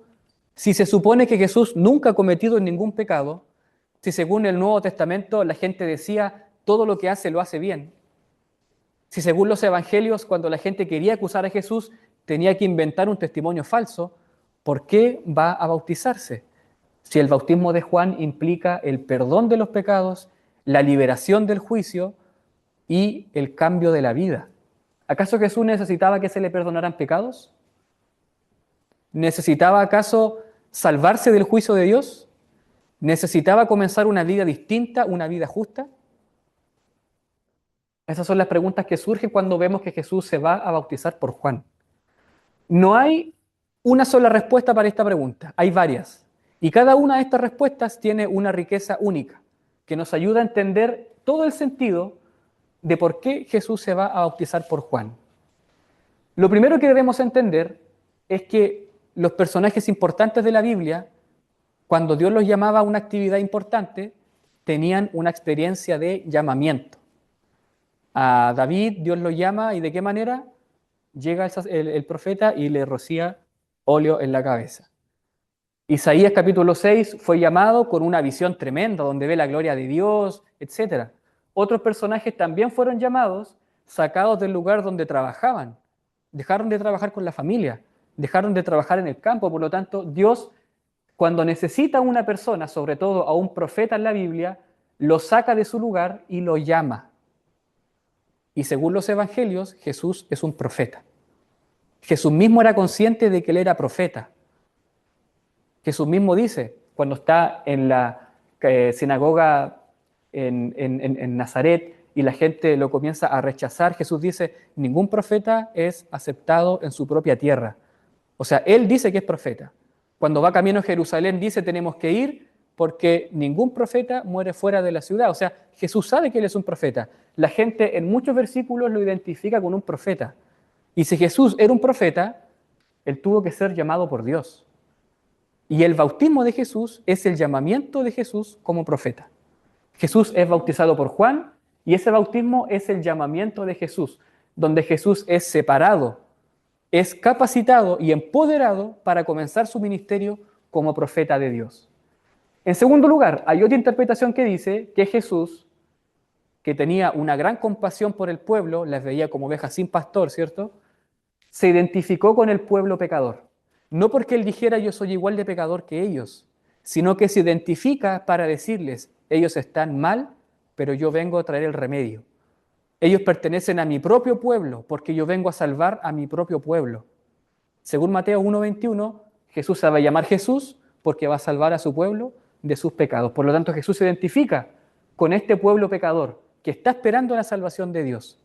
Si se supone que Jesús nunca ha cometido ningún pecado, si según el Nuevo Testamento la gente decía todo lo que hace lo hace bien, si según los evangelios cuando la gente quería acusar a Jesús tenía que inventar un testimonio falso, ¿por qué va a bautizarse? Si el bautismo de Juan implica el perdón de los pecados, la liberación del juicio y el cambio de la vida. ¿Acaso Jesús necesitaba que se le perdonaran pecados? ¿Necesitaba acaso salvarse del juicio de Dios? ¿Necesitaba comenzar una vida distinta, una vida justa? Esas son las preguntas que surgen cuando vemos que Jesús se va a bautizar por Juan. No hay una sola respuesta para esta pregunta, hay varias. Y cada una de estas respuestas tiene una riqueza única que nos ayuda a entender todo el sentido de por qué Jesús se va a bautizar por Juan. Lo primero que debemos entender es que los personajes importantes de la Biblia, cuando Dios los llamaba a una actividad importante, tenían una experiencia de llamamiento. A David Dios lo llama y ¿de qué manera? Llega el profeta y le rocía óleo en la cabeza. Isaías capítulo 6 fue llamado con una visión tremenda donde ve la gloria de Dios, etc. Otros personajes también fueron llamados, sacados del lugar donde trabajaban. Dejaron de trabajar con la familia, dejaron de trabajar en el campo. Por lo tanto, Dios, cuando necesita a una persona, sobre todo a un profeta en la Biblia, lo saca de su lugar y lo llama. Y según los evangelios, Jesús es un profeta. Jesús mismo era consciente de que él era profeta. Jesús mismo dice, cuando está en la sinagoga en Nazaret y la gente lo comienza a rechazar, Jesús dice, ningún profeta es aceptado en su propia tierra. O sea, él dice que es profeta. Cuando va camino a Jerusalén dice, tenemos que ir porque ningún profeta muere fuera de la ciudad. O sea, Jesús sabe que él es un profeta. La gente en muchos versículos lo identifica con un profeta. Y si Jesús era un profeta, él tuvo que ser llamado por Dios. Y el bautismo de Jesús es el llamamiento de Jesús como profeta. Jesús es bautizado por Juan y ese bautismo es el llamamiento de Jesús, donde Jesús es separado, es capacitado y empoderado para comenzar su ministerio como profeta de Dios. En segundo lugar, hay otra interpretación que dice que Jesús, que tenía una gran compasión por el pueblo, las veía como ovejas sin pastor, ¿cierto? Se identificó con el pueblo pecador. No porque él dijera yo soy igual de pecador que ellos, sino que se identifica para decirles, ellos están mal, pero yo vengo a traer el remedio. Ellos pertenecen a mi propio pueblo, porque yo vengo a salvar a mi propio pueblo. Según Mateo 1:21, Jesús se va a llamar Jesús porque va a salvar a su pueblo de sus pecados. Por lo tanto, Jesús se identifica con este pueblo pecador que está esperando la salvación de Dios.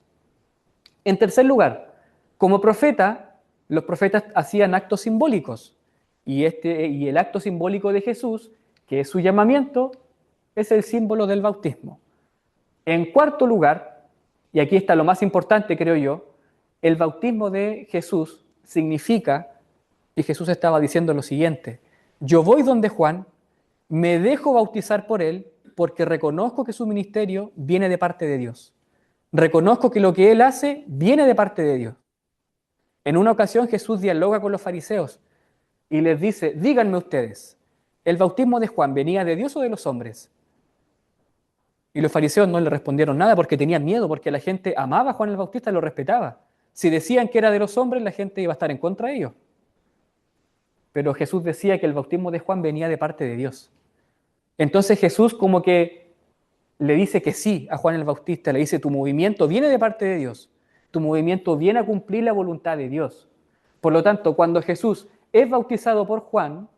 En tercer lugar, como profeta, los profetas hacían actos simbólicos. Y el acto simbólico de Jesús, que es su llamamiento, es el símbolo del bautismo. En cuarto lugar, y aquí está lo más importante, creo yo, el bautismo de Jesús significa, y Jesús estaba diciendo lo siguiente, yo voy donde Juan, me dejo bautizar por él, porque reconozco que su ministerio viene de parte de Dios. Reconozco que lo que él hace viene de parte de Dios. En una ocasión Jesús dialoga con los fariseos y les dice, díganme ustedes, ¿el bautismo de Juan venía de Dios o de los hombres? Y los fariseos no le respondieron nada porque tenían miedo, porque la gente amaba a Juan el Bautista y lo respetaba. Si decían que era de los hombres, la gente iba a estar en contra de ellos. Pero Jesús decía que el bautismo de Juan venía de parte de Dios. Entonces Jesús como que le dice que sí a Juan el Bautista, le dice, tu movimiento viene de parte de Dios. Tu movimiento viene a cumplir la voluntad de Dios. Por lo tanto, cuando Jesús es bautizado por Juan,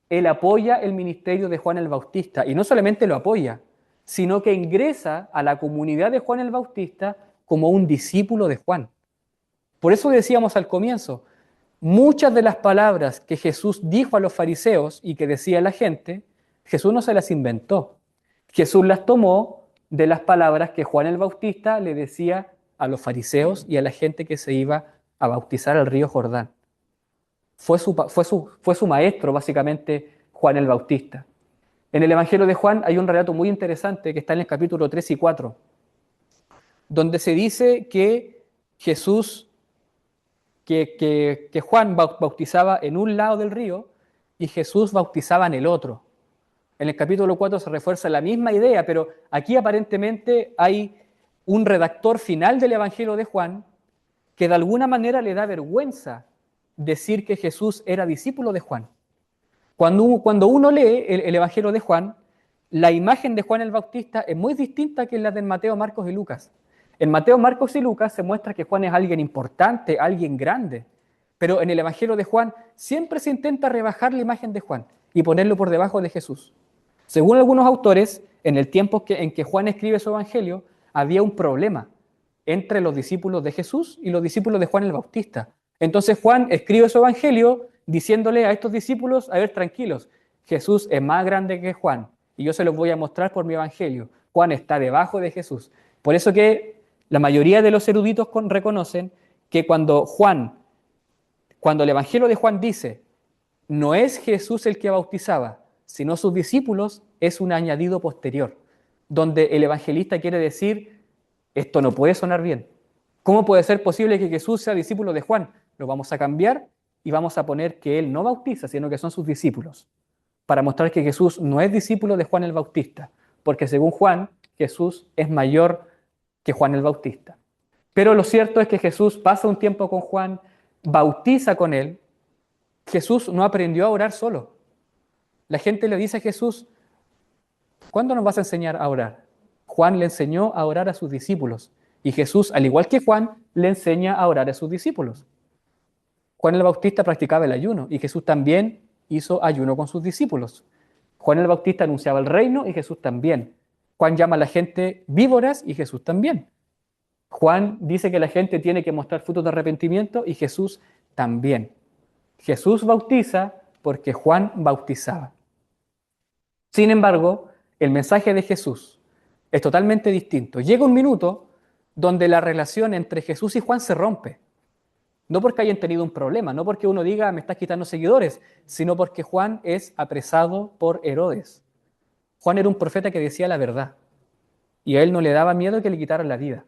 él apoya el ministerio de Juan el Bautista. Y no solamente lo apoya, sino que ingresa a la comunidad de Juan el Bautista como un discípulo de Juan. Por eso decíamos al comienzo, muchas de las palabras que Jesús dijo a los fariseos y que decía la gente, Jesús no se las inventó. Jesús las tomó de las palabras que Juan el Bautista le decía a los fariseos y a la gente que se iba a bautizar al río Jordán. fue su maestro, básicamente, Juan el Bautista. En el Evangelio de Juan hay un relato muy interesante que está en el capítulo 3 y 4, donde se dice que Jesús, que Juan bautizaba en un lado del río y Jesús bautizaba en el otro. En el capítulo 4 se refuerza la misma idea, pero aquí aparentemente hay un redactor final del Evangelio de Juan que de alguna manera le da vergüenza decir que Jesús era discípulo de Juan. Cuando uno lee el Evangelio de Juan, la imagen de Juan el Bautista es muy distinta que la de Mateo, Marcos y Lucas. En Mateo, Marcos y Lucas se muestra que Juan es alguien importante, alguien grande, pero en el Evangelio de Juan siempre se intenta rebajar la imagen de Juan y ponerlo por debajo de Jesús. Según algunos autores, en el tiempo en que Juan escribe su Evangelio, había un problema entre los discípulos de Jesús y los discípulos de Juan el Bautista. Entonces Juan escribe su Evangelio diciéndole a estos discípulos, a ver, tranquilos, Jesús es más grande que Juan y yo se los voy a mostrar por mi Evangelio. Juan está debajo de Jesús. Por eso que la mayoría de los eruditos reconocen que cuando el Evangelio de Juan dice, no es Jesús el que bautizaba, sino sus discípulos, es un añadido posterior, donde el evangelista quiere decir, esto no puede sonar bien. ¿Cómo puede ser posible que Jesús sea discípulo de Juan? Lo vamos a cambiar y vamos a poner que él no bautiza, sino que son sus discípulos, para mostrar que Jesús no es discípulo de Juan el Bautista, porque según Juan, Jesús es mayor que Juan el Bautista. Pero lo cierto es que Jesús pasa un tiempo con Juan, bautiza con él. Jesús no aprendió a orar solo. La gente le dice a Jesús, ¿cuándo nos vas a enseñar a orar? Juan le enseñó a orar a sus discípulos y Jesús, al igual que Juan, le enseña a orar a sus discípulos. Juan el Bautista practicaba el ayuno y Jesús también hizo ayuno con sus discípulos. Juan el Bautista anunciaba el reino y Jesús también. Juan llama a la gente víboras y Jesús también. Juan dice que la gente tiene que mostrar frutos de arrepentimiento y Jesús también. Jesús bautiza porque Juan bautizaba. Sin embargo, el mensaje de Jesús es totalmente distinto. Llega un minuto donde la relación entre Jesús y Juan se rompe. No porque hayan tenido un problema, no porque uno diga me estás quitando seguidores, sino porque Juan es apresado por Herodes. Juan era un profeta que decía la verdad y a él no le daba miedo que le quitaran la vida.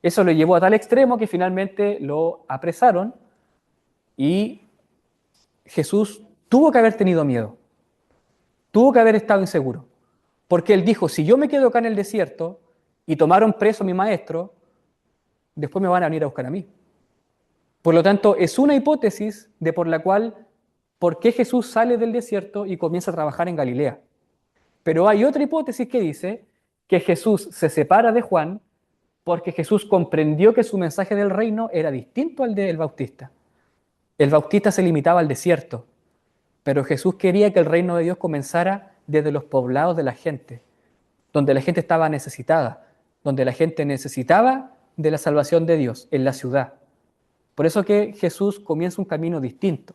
Eso lo llevó a tal extremo que finalmente lo apresaron y Jesús tuvo que haber tenido miedo, tuvo que haber estado inseguro, porque él dijo, si yo me quedo acá en el desierto y tomaron preso a mi maestro, después me van a venir a buscar a mí. Por lo tanto, es una hipótesis de por qué Jesús sale del desierto y comienza a trabajar en Galilea. Pero hay otra hipótesis que dice que Jesús se separa de Juan porque Jesús comprendió que su mensaje del reino era distinto al del Bautista. El Bautista se limitaba al desierto, pero Jesús quería que el reino de Dios comenzara desde los poblados de la gente, donde la gente estaba necesitada, donde la gente necesitaba de la salvación de Dios, en la ciudad. Por eso que Jesús comienza un camino distinto.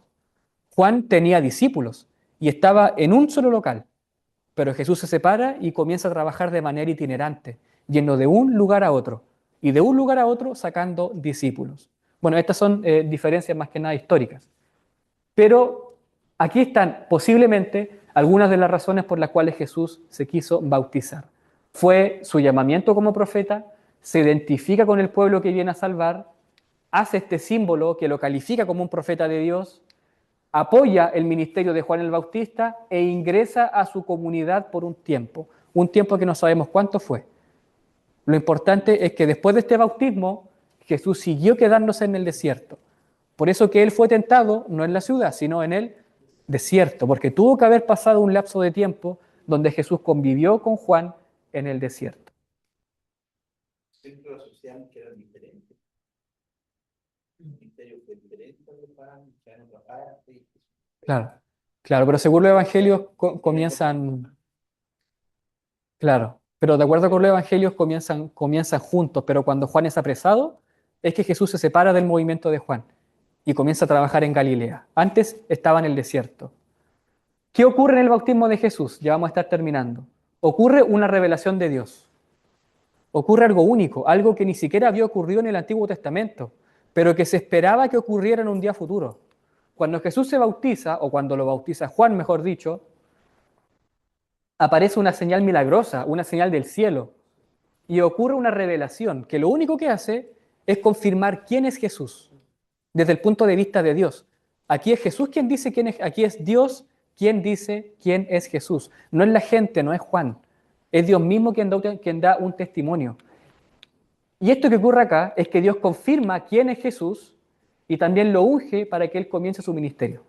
Juan tenía discípulos y estaba en un solo local, pero Jesús se separa y comienza a trabajar de manera itinerante, yendo de un lugar a otro, y de un lugar a otro sacando discípulos. Bueno, estas son diferencias más que nada históricas. Pero aquí están posiblemente algunas de las razones por las cuales Jesús se quiso bautizar. Fue su llamamiento como profeta, se identifica con el pueblo que viene a salvar, hace este símbolo que lo califica como un profeta de Dios, apoya el ministerio de Juan el Bautista e ingresa a su comunidad por un tiempo que no sabemos cuánto fue. Lo importante es que después de este bautismo, Jesús siguió quedándose en el desierto. Por eso que él fue tentado no en la ciudad, sino en el desierto, porque tuvo que haber pasado un lapso de tiempo donde Jesús convivió con Juan en el desierto. Centro social que eran diferentes. El ministerio fue diferente de Juan, ya en otra parte. Claro, pero según los evangelios comienzan, claro, pero de acuerdo con los evangelios comienzan juntos, pero cuando Juan es apresado, es que Jesús se separa del movimiento de Juan y comienza a trabajar en Galilea. Antes estaba en el desierto. ¿Qué ocurre en el bautismo de Jesús? Ya vamos a estar terminando. Ocurre una revelación de Dios. Ocurre algo único, algo que ni siquiera había ocurrido en el Antiguo Testamento, pero que se esperaba que ocurriera en un día futuro. Cuando Jesús se bautiza, o cuando lo bautiza Juan, mejor dicho, aparece una señal milagrosa, una señal del cielo, y ocurre una revelación que lo único que hace es confirmar quién es Jesús desde el punto de vista de Dios. Aquí es Jesús quien dice quién es, aquí es Dios quien dice quién es Jesús. No es la gente, no es Juan. Es Dios mismo quien da un testimonio. Y esto que ocurre acá es que Dios confirma quién es Jesús y también lo unge para que Él comience su ministerio.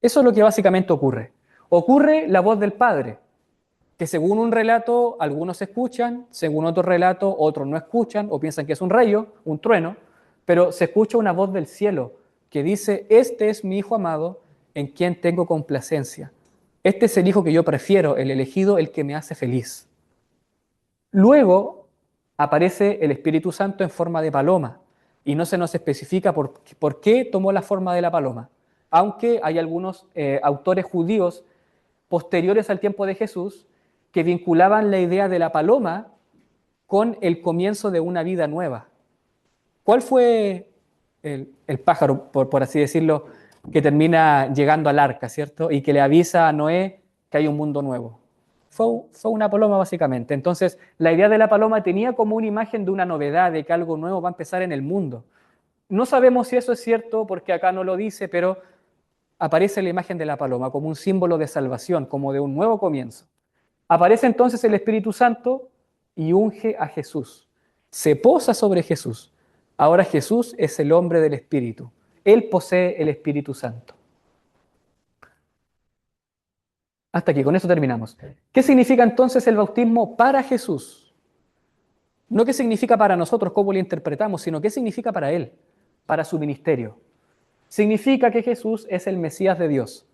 Eso es lo que básicamente ocurre. Ocurre la voz del Padre, que según un relato algunos escuchan, según otro relato otros no escuchan o piensan que es un rayo, un trueno, pero se escucha una voz del cielo que dice, este es mi Hijo amado en quien tengo complacencia. Este es el Hijo que yo prefiero, el elegido, el que me hace feliz. Luego aparece el Espíritu Santo en forma de paloma y no se nos especifica por qué tomó la forma de la paloma, aunque hay algunos autores judíos posteriores al tiempo de Jesús que vinculaban la idea de la paloma con el comienzo de una vida nueva. ¿Cuál fue el pájaro, por así decirlo, que termina llegando al arca, ¿cierto? Y que le avisa a Noé que hay un mundo nuevo. Fue una paloma básicamente. Entonces, la idea de la paloma tenía como una imagen de una novedad, de que algo nuevo va a empezar en el mundo. No sabemos si eso es cierto porque acá no lo dice, pero aparece la imagen de la paloma como un símbolo de salvación, como de un nuevo comienzo. Aparece entonces el Espíritu Santo y unge a Jesús. Se posa sobre Jesús. Ahora Jesús es el hombre del Espíritu. Él posee el Espíritu Santo. Hasta aquí, con eso terminamos. ¿Qué significa entonces el bautismo para Jesús? No qué significa para nosotros, cómo lo interpretamos, sino qué significa para Él, para su ministerio. Significa que Jesús es el Mesías de Dios,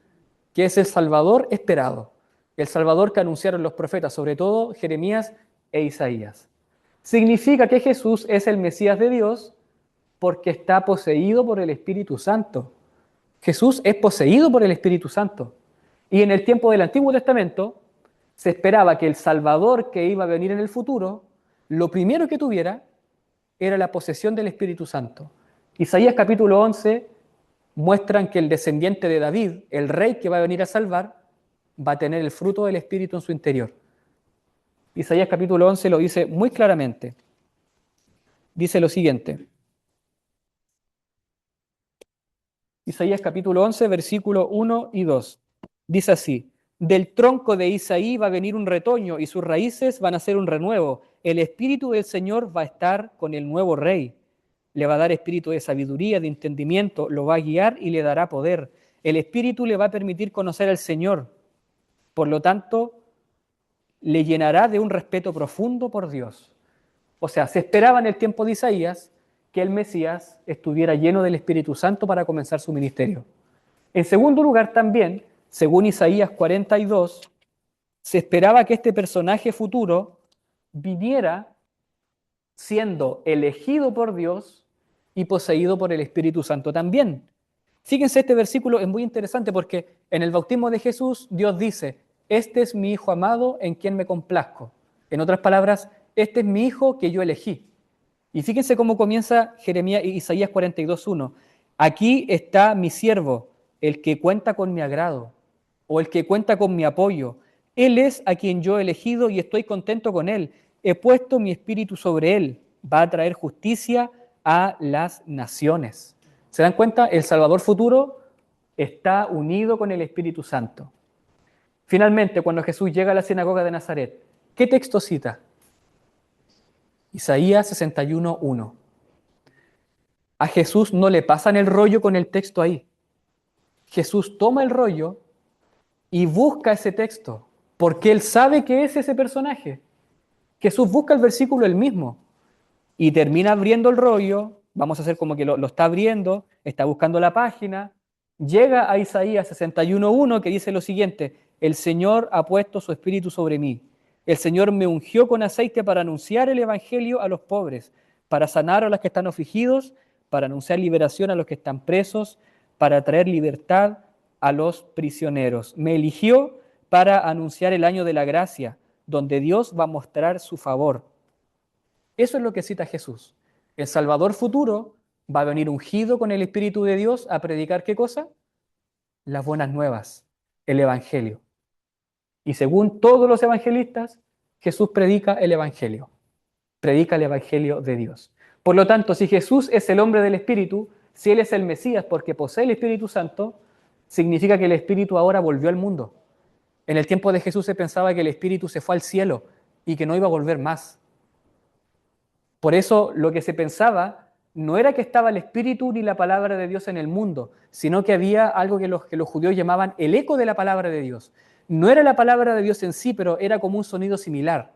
que es el Salvador esperado, el Salvador que anunciaron los profetas, sobre todo Jeremías e Isaías. Significa que Jesús es el Mesías de Dios porque está poseído por el Espíritu Santo. Jesús es poseído por el Espíritu Santo. Y en el tiempo del Antiguo Testamento se esperaba que el Salvador que iba a venir en el futuro, lo primero que tuviera era la posesión del Espíritu Santo. Isaías capítulo 11 muestran que el descendiente de David, el rey que va a venir a salvar, va a tener el fruto del Espíritu en su interior. Isaías capítulo 11 lo dice muy claramente. Dice lo siguiente. Isaías capítulo 11, versículo 1 y 2. Dice así, del tronco de Isaí va a venir un retoño y sus raíces van a ser un renuevo. El Espíritu del Señor va a estar con el nuevo rey. Le va a dar espíritu de sabiduría, de entendimiento, lo va a guiar y le dará poder. El Espíritu le va a permitir conocer al Señor. Por lo tanto, le llenará de un respeto profundo por Dios. O sea, se esperaba en el tiempo de Isaías que el Mesías estuviera lleno del Espíritu Santo para comenzar su ministerio. En segundo lugar, también, según Isaías 42, se esperaba que este personaje futuro viniera siendo elegido por Dios y poseído por el Espíritu Santo también. Fíjense, este versículo es muy interesante porque en el bautismo de Jesús Dios dice, este es mi Hijo amado en quien me complazco. En otras palabras, este es mi Hijo que yo elegí. Y fíjense cómo comienza Isaías 42:1. Aquí está mi siervo, el que cuenta con mi agrado, o el que cuenta con mi apoyo. Él es a quien yo he elegido y estoy contento con él. He puesto mi espíritu sobre él. Va a traer justicia a las naciones. ¿Se dan cuenta? El Salvador futuro está unido con el Espíritu Santo. Finalmente, cuando Jesús llega a la sinagoga de Nazaret, ¿qué texto cita? Isaías 61:1. A Jesús no le pasan el rollo con el texto ahí. Jesús toma el rollo y busca ese texto, porque él sabe que es ese personaje. Jesús busca el versículo él mismo y termina abriendo el rollo, vamos a hacer como que lo está abriendo, está buscando la página, llega a Isaías 61:1 que dice lo siguiente, el Señor ha puesto su espíritu sobre mí. El Señor me ungió con aceite para anunciar el evangelio a los pobres, para sanar a los que están afligidos, para anunciar liberación a los que están presos, para traer libertad a los prisioneros. Me eligió para anunciar el año de la gracia, donde Dios va a mostrar su favor. Eso es lo que cita Jesús. El Salvador futuro va a venir ungido con el Espíritu de Dios a predicar ¿qué cosa? las buenas nuevas, el Evangelio. Y según todos los evangelistas, Jesús predica el Evangelio de Dios. Por lo tanto, si Jesús es el hombre del Espíritu, si Él es el Mesías porque posee el Espíritu Santo, significa que el Espíritu ahora volvió al mundo. En el tiempo de Jesús se pensaba que el Espíritu se fue al cielo y que no iba a volver más. Por eso lo que se pensaba no era que estaba el Espíritu ni la palabra de Dios en el mundo, sino que había algo que los judíos llamaban el eco de la palabra de Dios. No era la palabra de Dios en sí, pero era como un sonido similar.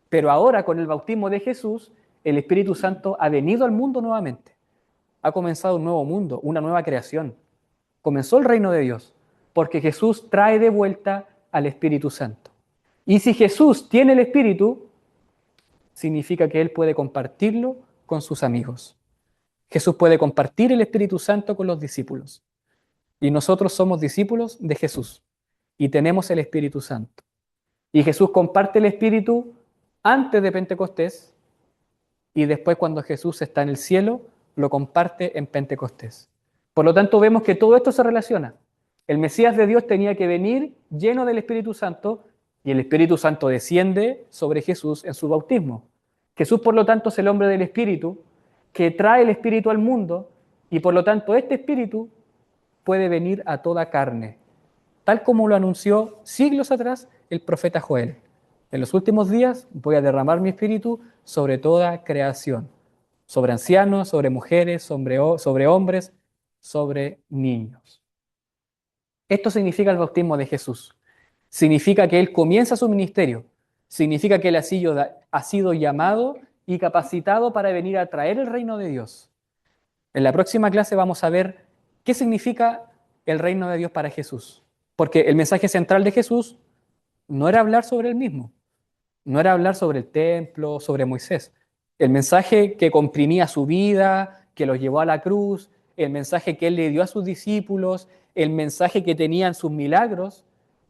Pero ahora, con el bautismo de Jesús, el Espíritu Santo ha venido al mundo nuevamente. Ha comenzado un nuevo mundo, una nueva creación. Comenzó el reino de Dios, porque Jesús trae de vuelta al Espíritu Santo. Y si Jesús tiene el Espíritu, significa que Él puede compartirlo con sus amigos. Jesús puede compartir el Espíritu Santo con los discípulos. Y nosotros somos discípulos de Jesús y tenemos el Espíritu Santo. Y Jesús comparte el Espíritu antes de Pentecostés y después cuando Jesús está en el cielo, lo comparte en Pentecostés. Por lo tanto, vemos que todo esto se relaciona. El Mesías de Dios tenía que venir lleno del Espíritu Santo y el Espíritu Santo desciende sobre Jesús en su bautismo. Jesús, por lo tanto, es el hombre del Espíritu que trae el Espíritu al mundo y por lo tanto este Espíritu puede venir a toda carne, tal como lo anunció siglos atrás el profeta Joel. En los últimos días voy a derramar mi Espíritu sobre toda creación, sobre ancianos, sobre mujeres, sobre hombres, sobre niños. Esto significa el bautismo de Jesús. Significa que Él comienza su ministerio. Significa que Él ha sido llamado y capacitado para venir a traer el reino de Dios. En la próxima clase vamos a ver qué significa el reino de Dios para Jesús. Porque el mensaje central de Jesús no era hablar sobre Él mismo, no era hablar sobre el templo, sobre Moisés. El mensaje que comprimía su vida, que los llevó a la cruz, el mensaje que Él le dio a sus discípulos, el mensaje que tenían sus milagros,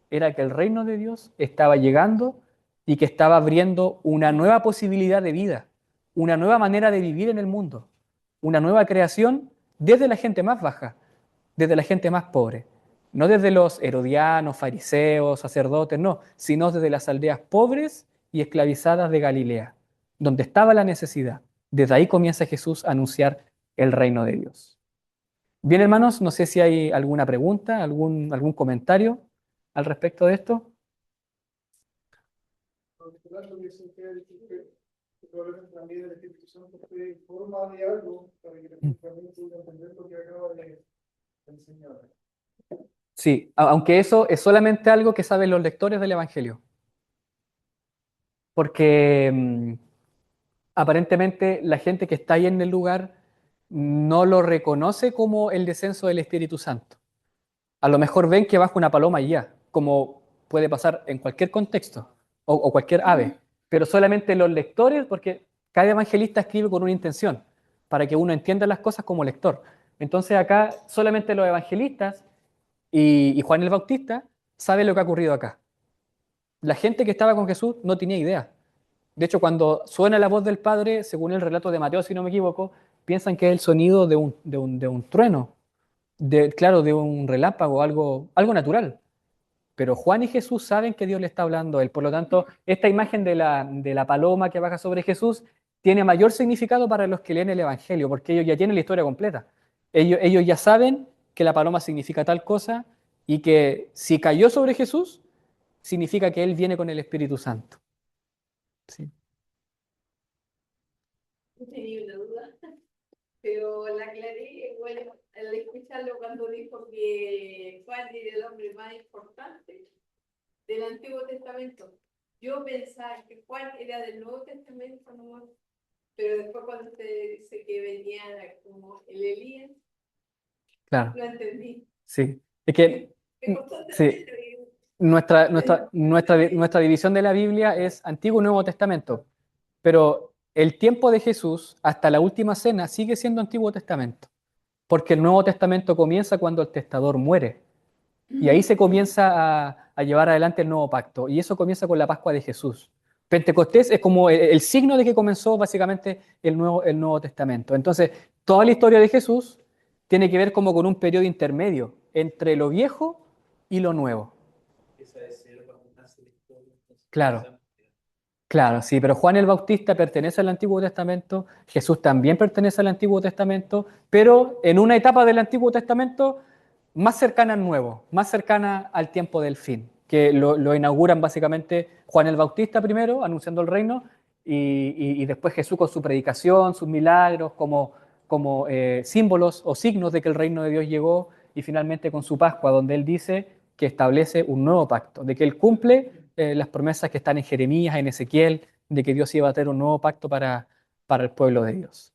era que el reino de Dios estaba llegando y que estaba abriendo una nueva posibilidad de vida, una nueva manera de vivir en el mundo, una nueva creación desde la gente más baja, desde la gente más pobre. No desde los herodianos, fariseos, sacerdotes, no, sino desde las aldeas pobres y esclavizadas de Galilea, donde estaba la necesidad. Desde ahí comienza Jesús a anunciar el reino de Dios. Bien, hermanos, no sé si hay alguna pregunta, algún comentario al respecto de esto. Probablemente también el Espíritu Santo fue en forma de algo para que la gente también pueda entender lo que acaba de enseñar. Sí, aunque eso es solamente algo que saben los lectores del Evangelio. Porque aparentemente la gente que está ahí en el lugar no lo reconoce como el descenso del Espíritu Santo. A lo mejor ven que baja una paloma y ya, como puede pasar en cualquier contexto o cualquier ave, pero solamente los lectores, porque cada evangelista escribe con una intención, para que uno entienda las cosas como lector. Entonces acá solamente los evangelistas y Juan el Bautista saben lo que ha ocurrido acá. La gente que estaba con Jesús no tenía idea. De hecho, cuando suena la voz del Padre, según el relato de Mateo, si no me equivoco, piensan que es el sonido de un trueno, claro, de un relámpago, algo natural. Pero Juan y Jesús saben que Dios le está hablando a él. Por lo tanto, esta imagen de la paloma que baja sobre Jesús tiene mayor significado para los que leen el Evangelio, porque ellos ya tienen la historia completa. Ellos ya saben que la paloma significa tal cosa y que si cayó sobre Jesús, significa que Él viene con el Espíritu Santo. Sí. Tenía una duda, pero la aclaré, bueno, al escucharlo cuando dijo que Juan era el hombre más importante del Antiguo Testamento. Yo pensaba que Juan era del Nuevo Testamento, ¿no? Pero después cuando usted dice que venía como el Elías, Claro, lo entendí. sí. Es que Me costó sí, entenderlo. nuestra división de la Biblia es Antiguo y Nuevo Testamento, pero el tiempo de Jesús hasta la última cena sigue siendo Antiguo Testamento, porque el Nuevo Testamento comienza cuando el testador muere, y ahí se comienza a llevar adelante el nuevo pacto, y eso comienza con la Pascua de Jesús. Pentecostés es como el signo de que comenzó básicamente el Nuevo Testamento. Entonces, toda la historia de Jesús tiene que ver como con un periodo intermedio entre lo viejo y lo nuevo. Esa es cero cuando nace la historia. Entonces, Claro. esa- Claro, sí, pero Juan el Bautista pertenece al Antiguo Testamento, Jesús también pertenece al Antiguo Testamento, pero en una etapa del Antiguo Testamento más cercana al Nuevo, más cercana al tiempo del fin, que lo inauguran básicamente Juan el Bautista primero, anunciando el reino, y después Jesús con su predicación, sus milagros, como símbolos o signos de que el reino de Dios llegó, y finalmente con su Pascua, donde Él dice que establece un nuevo pacto, de que Él cumple las promesas que están en Jeremías, en Ezequiel, de que Dios iba a tener un nuevo pacto para el pueblo de Dios.